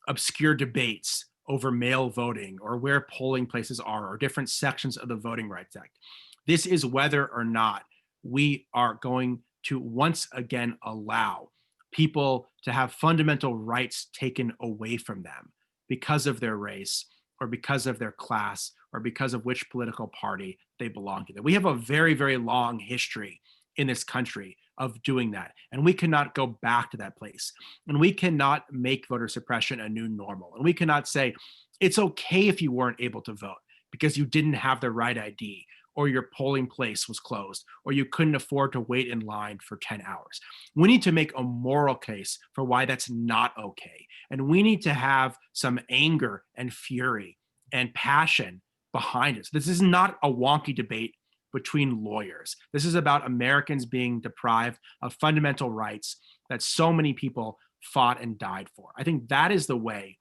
obscure debates over mail voting or where polling places are or different sections of the Voting Rights Act. This is whether or not we are going to once again allow people to have fundamental rights taken away from them because of their race or because of their class or because of which political party they belong to. We have a very, very long history in this country of doing that. And we cannot go back to that place. And we cannot make voter suppression a new normal. And we cannot say, it's okay if you weren't able to vote because you didn't have the right ID, or your polling place was closed, or you couldn't afford to wait in line for 10 hours. We need to make a moral case for why that's not okay. And we need to have some anger and fury and passion behind it. This is not a wonky debate between lawyers. This is about Americans being deprived of fundamental rights that so many people fought and died for. I think that is the way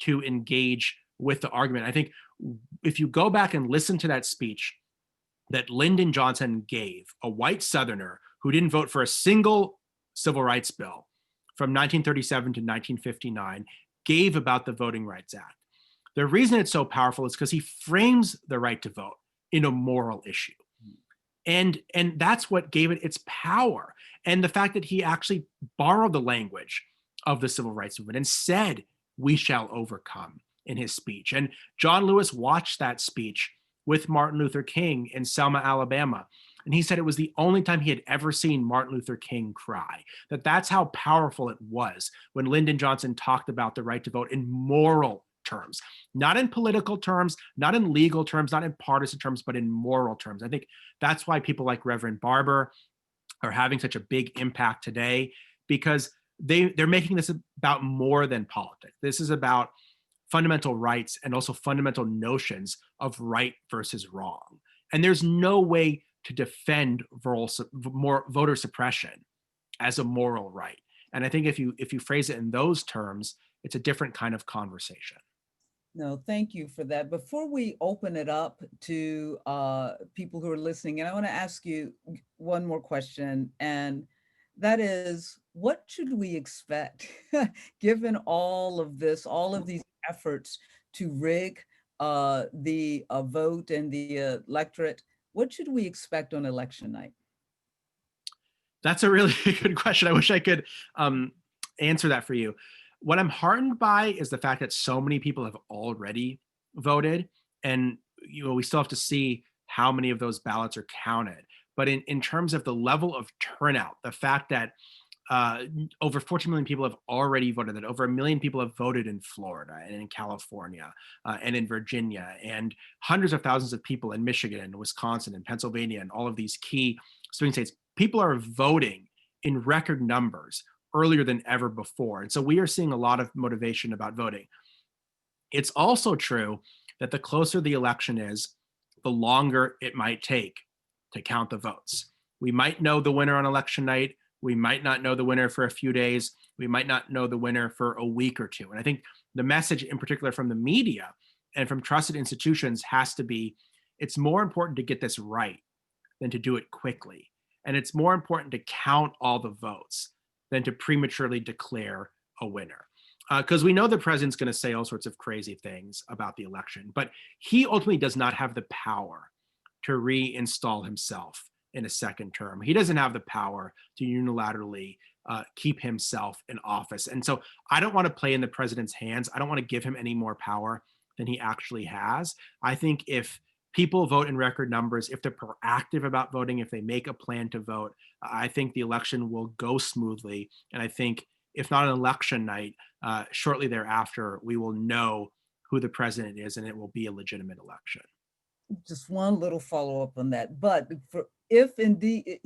to engage with the argument. I think if you go back and listen to that speech that Lyndon Johnson gave, a white Southerner who didn't vote for a single civil rights bill from 1937 to 1959, gave about the Voting Rights Act. The reason it's so powerful is because he frames the right to vote in a moral issue. And that's what gave it its power. And the fact that he actually borrowed the language of the civil rights movement and said, "We shall overcome," in his speech. And John Lewis watched that speech with Martin Luther King in Selma, Alabama. And he said it was the only time he had ever seen Martin Luther King cry, that's how powerful it was when Lyndon Johnson talked about the right to vote in moral terms, not in political terms, not in legal terms, not in partisan terms, but in moral terms. I think that's why people like Reverend Barber are having such a big impact today, because they're making this about more than politics. This is about fundamental rights and also fundamental notions of right versus wrong. And there's no way to defend voter suppression as a moral right. And I think if you phrase it in those terms, it's a different kind of conversation. No, thank you for that. Before we open it up to people who are listening, and I want to ask you one more question, and that is, what should we expect given all of this, all of these efforts to rig the vote and the electorate? What should we expect on election night? That's a really good question. I wish I could answer that for you. What I'm heartened by is the fact that so many people have already voted, and we still have to see how many of those ballots are counted. But in terms of the level of turnout, the fact that over 14 million people have already voted, that over 1 million people have voted in Florida and in California and in Virginia, and hundreds of thousands of people in Michigan and Wisconsin and Pennsylvania and all of these key swing states, people are voting in record numbers earlier than ever before. And so we are seeing a lot of motivation about voting. It's also true that the closer the election is, the longer it might take to count the votes. We might know the winner on election night. We might not know the winner for a few days. We might not know the winner for a week or two. And I think the message in particular from the media and from trusted institutions has to be, it's more important to get this right than to do it quickly. And it's more important to count all the votes than to prematurely declare a winner. Because we know the president's going to say all sorts of crazy things about the election, but he ultimately does not have the power to reinstall himself in a second term. He doesn't have the power to unilaterally keep himself in office. And so I don't want to play in the president's hands. I don't want to give him any more power than he actually has. I think if people vote in record numbers, if they're proactive about voting, if they make a plan to vote, I think the election will go smoothly. And I think if not an election night, shortly thereafter, we will know who the president is and it will be a legitimate election. Just one little follow-up on that. But if indeed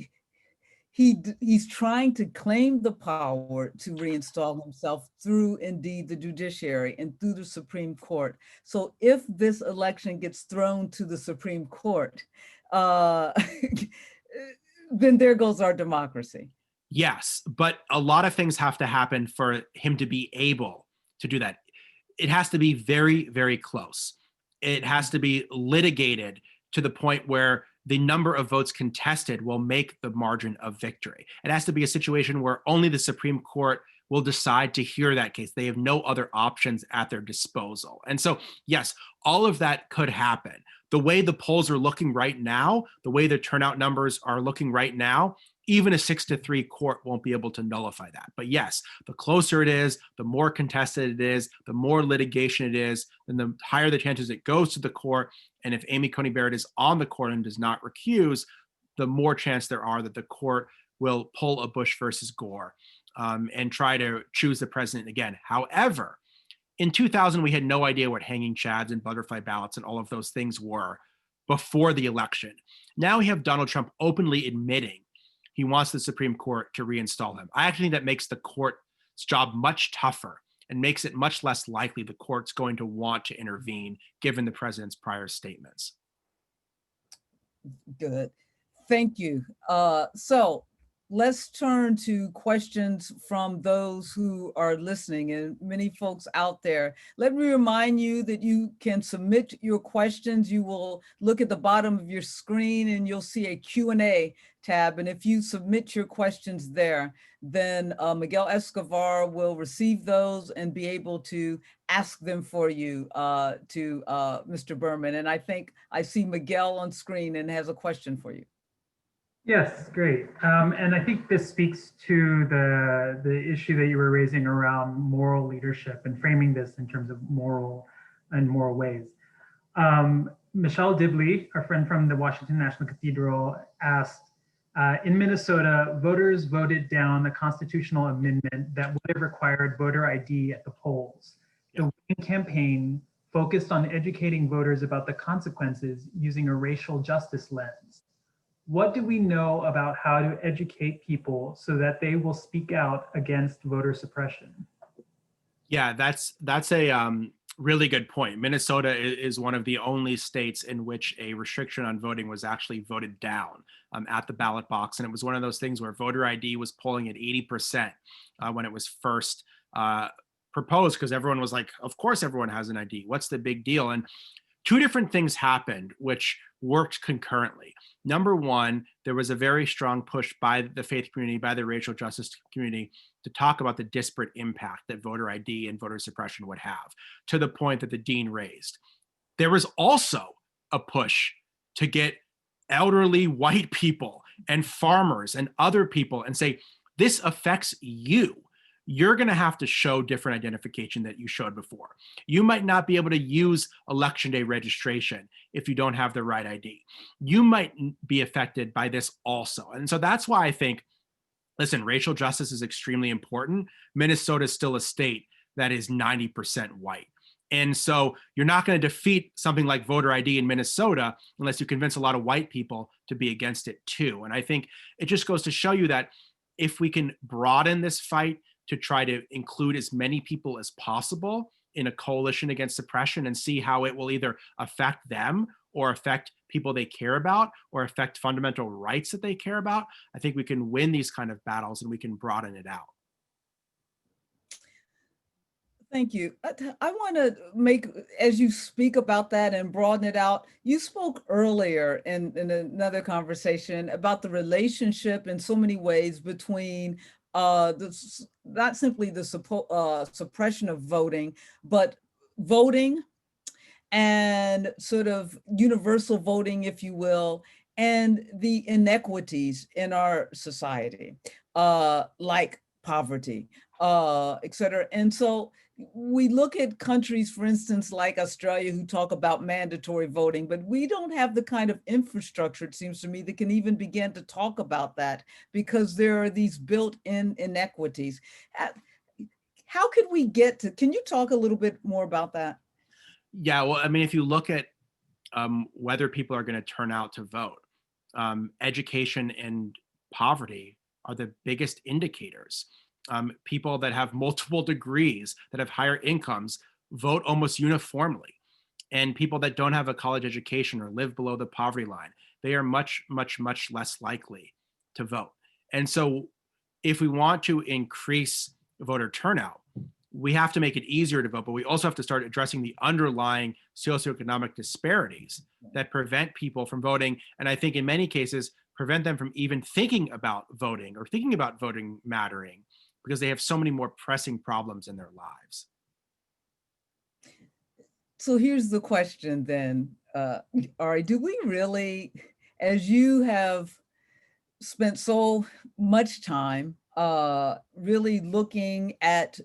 he's trying to claim the power to reinstall himself through indeed the judiciary and through the Supreme Court. So if this election gets thrown to the Supreme Court, then there goes our democracy. Yes, but a lot of things have to happen for him to be able to do that. It has to be very, very close. It has to be litigated to the point where the number of votes contested will make the margin of victory. It has to be a situation where only the Supreme Court will decide to hear that case. They have no other options at their disposal. And so, yes, all of that could happen. The way the polls are looking right now, the way the turnout numbers are looking right now, even a 6-3 court won't be able to nullify that. But yes, the closer it is, the more contested it is, the more litigation it is, then the higher the chances it goes to the court. And if Amy Coney Barrett is on the court and does not recuse, the more chance there are that the court will pull a Bush versus Gore and try to choose the president again. However, in 2000, we had no idea what hanging chads and butterfly ballots and all of those things were before the election. Now we have Donald Trump openly admitting he wants the Supreme Court to reinstall him. I actually think that makes the court's job much tougher and makes it much less likely the court's going to want to intervene given the president's prior statements. Good. Thank you. So let's turn to questions from those who are listening, and many folks out there. Let me remind you that you can submit your questions. You will look at the bottom of your screen and you'll see a Q&A tab. And if you submit your questions there, then Miguel Escobar will receive those and be able to ask them for you to Mr. Berman. And I think I see Miguel on screen and has a question for you. Yes, great. And I think this speaks to the issue that you were raising around moral leadership and framing this in terms of moral ways. Michelle Dibley, our friend from the Washington National Cathedral, asked, in Minnesota, voters voted down a constitutional amendment that would have required voter ID at the polls. The winning campaign focused on educating voters about the consequences using a racial justice lens. What do we know about how to educate people so that they will speak out against voter suppression? Yeah, that's a really good point. Minnesota is one of the only states in which a restriction on voting was actually voted down at the ballot box. And it was one of those things where voter ID was polling at 80% when it was first proposed, because everyone was like, of course everyone has an ID. What's the big deal? And two different things happened which worked concurrently. Number one, there was a very strong push by the faith community, by the racial justice community, to talk about the disparate impact that voter ID and voter suppression would have, to the point that the dean raised. There was also a push to get elderly white people and farmers and other people and say, this affects you. You're going to have to show different identification that you showed before. You might not be able to use election day registration if you don't have the right ID. You might be affected by this also. And so that's why I think, listen, racial justice is extremely important. Minnesota is still a state that is 90% white. And so you're not going to defeat something like voter ID in Minnesota unless you convince a lot of white people to be against it too. And I think it just goes to show you that if we can broaden this fight to try to include as many people as possible in a coalition against suppression and see how it will either affect them or affect people they care about or affect fundamental rights that they care about, I think we can win these kind of battles and we can broaden it out. Thank you. I want to make, as you speak about that and broaden it out, you spoke earlier in another conversation about the relationship in so many ways between not simply the suppression of voting, but voting and sort of universal voting, if you will, and the inequities in our society, like poverty, et cetera. And so we look at countries, for instance, like Australia, who talk about mandatory voting, but we don't have the kind of infrastructure, it seems to me, that can even begin to talk about that because there are these built-in inequities. How could we get to, can you talk a little bit more about that? Yeah, well, I mean, if you look at whether people are going to turn out to vote, education and poverty are the biggest indicators. People that have multiple degrees, that have higher incomes, vote almost uniformly. And people that don't have a college education or live below the poverty line, they are much, much, much less likely to vote. And so if we want to increase voter turnout, we have to make it easier to vote, but we also have to start addressing the underlying socioeconomic disparities that prevent people from voting. And I think in many cases, prevent them from even thinking about voting or thinking about voting mattering because they have so many more pressing problems in their lives. So here's the question then, Ari, do we really, as you have spent so much time really looking at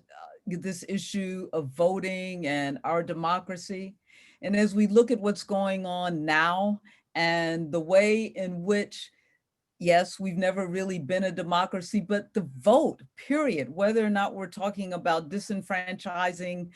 this issue of voting and our democracy, and as we look at what's going on now and the way in which, yes, we've never really been a democracy, but the vote, period, whether or not we're talking about disenfranchising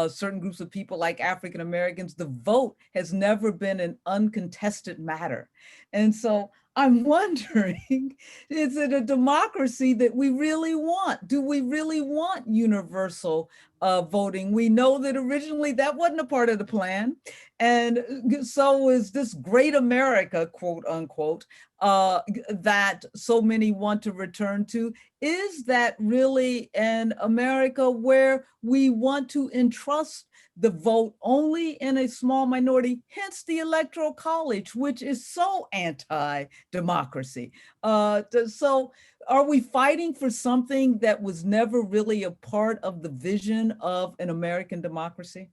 certain groups of people like African Americans, the vote has never been an uncontested matter. And so I'm wondering, is it a democracy that we really want? Do we really want universal voting? We know that originally that wasn't a part of the plan. And so is this great America, quote unquote, that so many want to return to, is that really an America where we want to entrust the vote only in a small minority, hence the Electoral College, which is so anti-democracy? So are we fighting for something that was never really a part of the vision of an American democracy?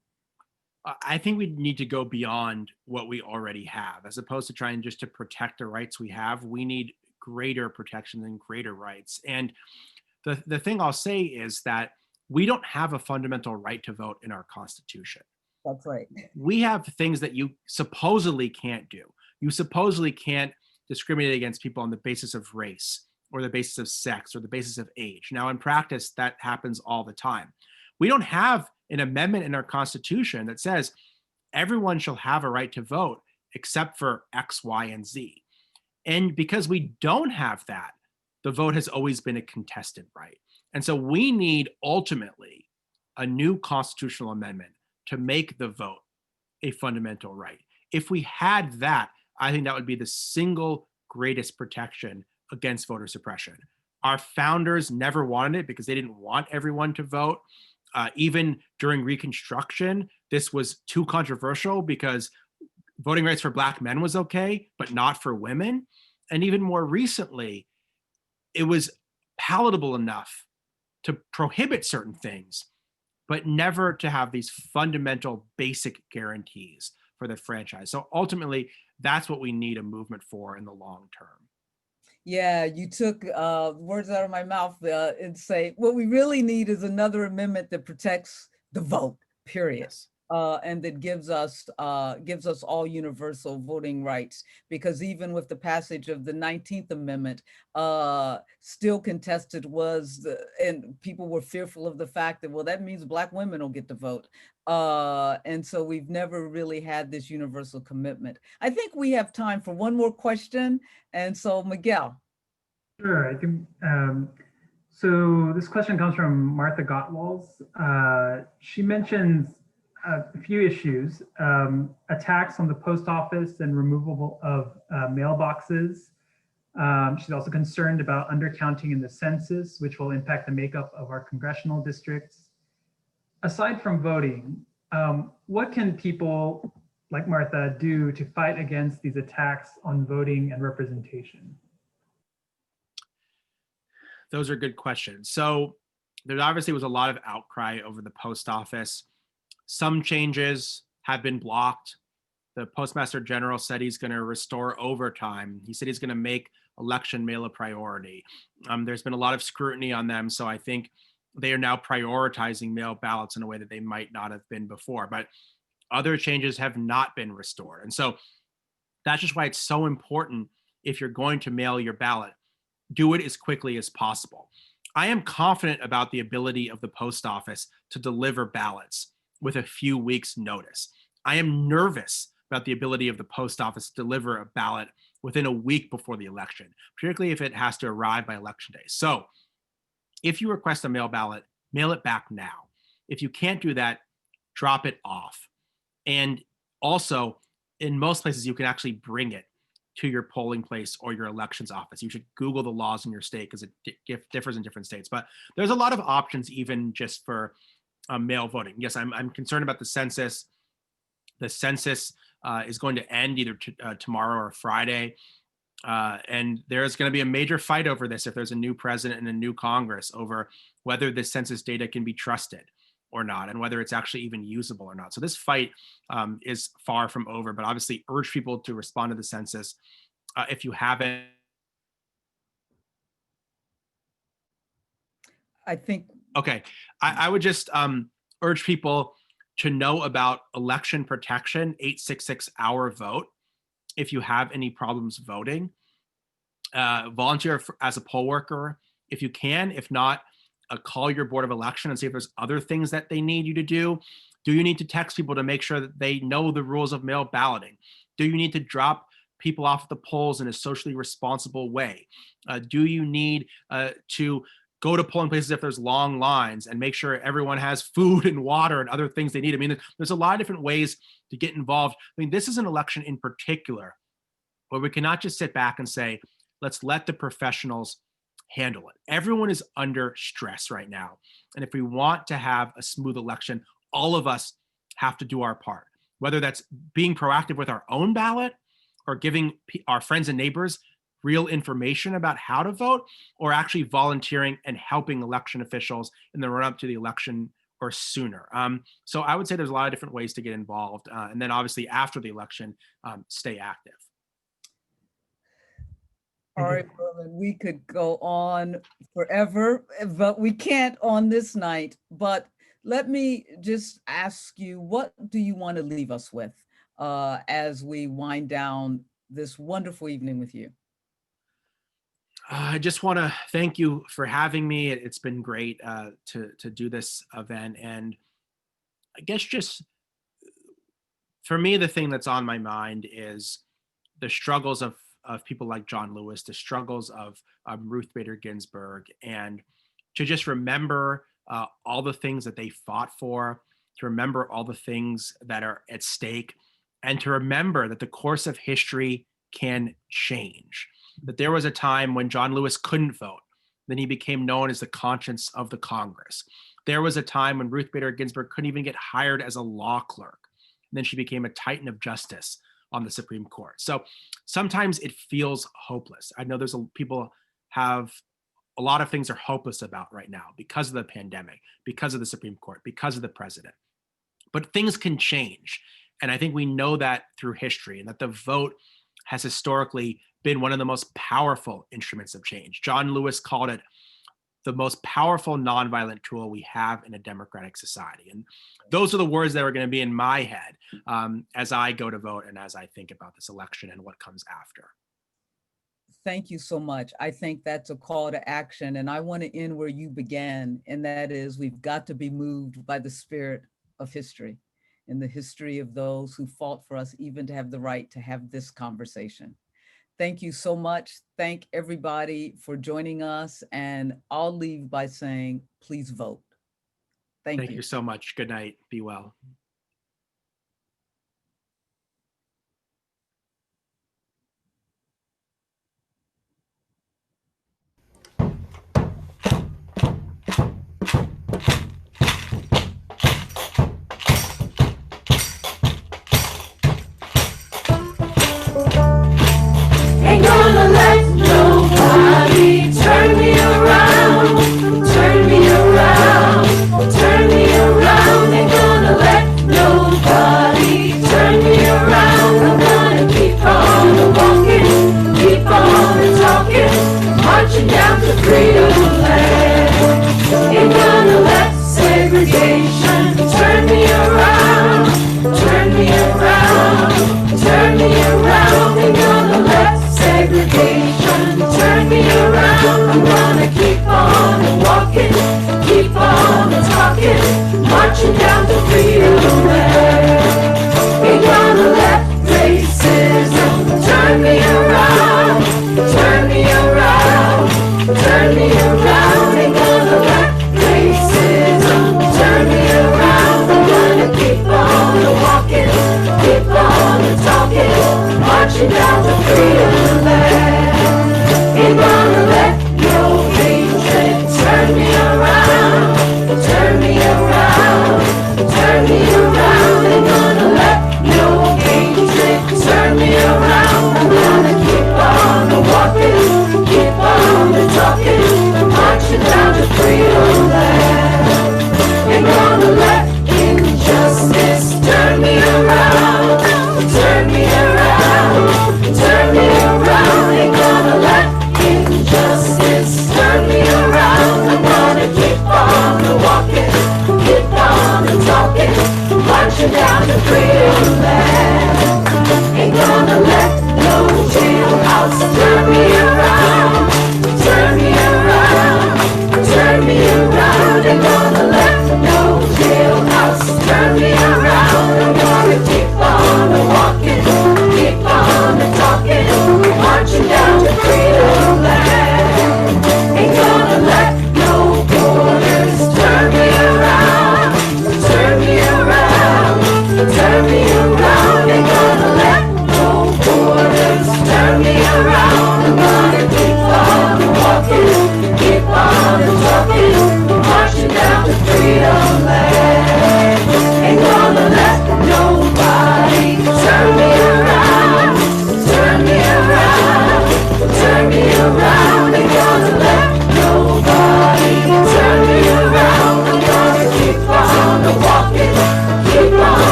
I think we need to go beyond what we already have, as opposed to trying just to protect the rights we have. We need greater protection and greater rights. And the thing I'll say is that we don't have a fundamental right to vote in our Constitution. That's right. We have things that you supposedly can't do. You supposedly can't discriminate against people on the basis of race or the basis of sex or the basis of age. Now, in practice, that happens all the time. We don't have an amendment in our Constitution that says everyone shall have a right to vote except for X, Y, and Z. And because we don't have that, the vote has always been a contested right. And so we need ultimately a new constitutional amendment to make the vote a fundamental right. If we had that, I think that would be the single greatest protection against voter suppression. Our founders never wanted it because they didn't want everyone to vote. Even during Reconstruction, this was too controversial because voting rights for Black men was okay, but not for women. And even more recently, it was palatable enough to prohibit certain things, but never to have these fundamental basic guarantees for the franchise. So ultimately, that's what we need a movement for in the long term. Yeah, you took words out of my mouth and say, what we really need is another amendment that protects the vote, period. Yes. And that gives us all universal voting rights, because even with the passage of the 19th Amendment, still contested was, and people were fearful of the fact that, well, that means Black women don't get to vote. And so we've never really had this universal commitment. I think we have time for one more question. And so Miguel. Sure, I think, so this question comes from Martha Gottwals. She mentions a few issues, attacks on the post office and removal of mailboxes. She's also concerned about undercounting in the census, which will impact the makeup of our congressional districts. Aside from voting, what can people like Martha do to fight against these attacks on voting and representation? Those are good questions. So there obviously was a lot of outcry over the post office. Some changes have been blocked. The Postmaster General said he's going to restore overtime. He said he's going to make election mail a priority. There's been a lot of scrutiny on them, so I think they are now prioritizing mail ballots in a way that they might not have been before. But other changes have not been restored. And so that's just why it's so important, if you're going to mail your ballot, do it as quickly as possible. I am confident about the ability of the post office to deliver ballots with a few weeks' notice. I am nervous about the ability of the post office to deliver a ballot within a week before the election, particularly if it has to arrive by election day. So if you request a mail ballot, mail it back now. If you can't do that, drop it off. And also, in most places, you can actually bring it to your polling place or your elections office. You should Google the laws in your state because it differs in different states. But there's a lot of options even just for mail voting. Yes, I'm concerned about the census. The census is going to end either tomorrow or Friday. And there's going to be a major fight over this if there's a new president and a new Congress over whether this census data can be trusted or not, and whether it's actually even usable or not. So this fight is far from over, but obviously urge people to respond to the census. If you haven't, I think. Okay, I would just urge people to know about election protection, 866 Our Vote. If you have any problems voting, volunteer as a poll worker if you can. If not, call your board of election and see if there's other things that they need you to do. Do you need to text people to make sure that they know the rules of mail balloting? Do you need to drop people off the polls in a socially responsible way? Do you need to go to polling places if there's long lines and make sure everyone has food and water and other things they need? I mean, there's a lot of different ways to get involved. I mean, this is an election in particular where we cannot just sit back and say, let's let the professionals handle it. Everyone is under stress right now. And if we want to have a smooth election, all of us have to do our part, whether that's being proactive with our own ballot or giving our friends and neighbors real information about how to vote, or actually volunteering and helping election officials in the run-up to the election or sooner. So I would say there's a lot of different ways to get involved. And then obviously after the election, stay active. Ari Berman, we could go on forever, but we can't on this night. But let me just ask you, what do you want to leave us with as we wind down this wonderful evening with you? I just want to thank you for having me. It's been great to do this event. And I guess just for me, the thing that's on my mind is the struggles of people like John Lewis, the struggles of Ruth Bader Ginsburg, and to just remember all the things that they fought for, to remember all the things that are at stake, and to remember that the course of history can change. That there was a time when John Lewis couldn't vote. Then he became known as the conscience of the Congress. There was a time when Ruth Bader Ginsburg couldn't even get hired as a law clerk. And then she became a titan of justice on the Supreme Court. So sometimes it feels hopeless. I know people have a lot of things are hopeless about right now because of the pandemic, because of the Supreme Court, because of the president. But things can change. And I think we know that through history, and that the vote has historically been one of the most powerful instruments of change. John Lewis called it the most powerful nonviolent tool we have in a democratic society. And those are the words that are going to be in my head as I go to vote and as I think about this election and what comes after. Thank you so much. I think that's a call to action. And I want to end where you began, and that is we've got to be moved by the spirit of history and the history of those who fought for us even to have the right to have this conversation. Thank you so much. Thank everybody for joining us. And I'll leave by saying, please vote. Thank you you so much. Good night. Be well. Ain't gonna let nobody turn me around, turn me around, turn me around. Ain't gonna let nobody turn me around. I'm gonna keep on walking, keep on talking, marching down to freedom land. Ain't gonna let segregation turn me around, turn me around, turn me around. Ain't gonna let segregation turn me around. I'm gonna keep on walking, keep on talking, marching down to freedom land. Ain't gonna let racism turn me around, turn me around, turn me around. Ain't gonna let racism turn me around. I'm gonna keep on walking, keep on talking, marching down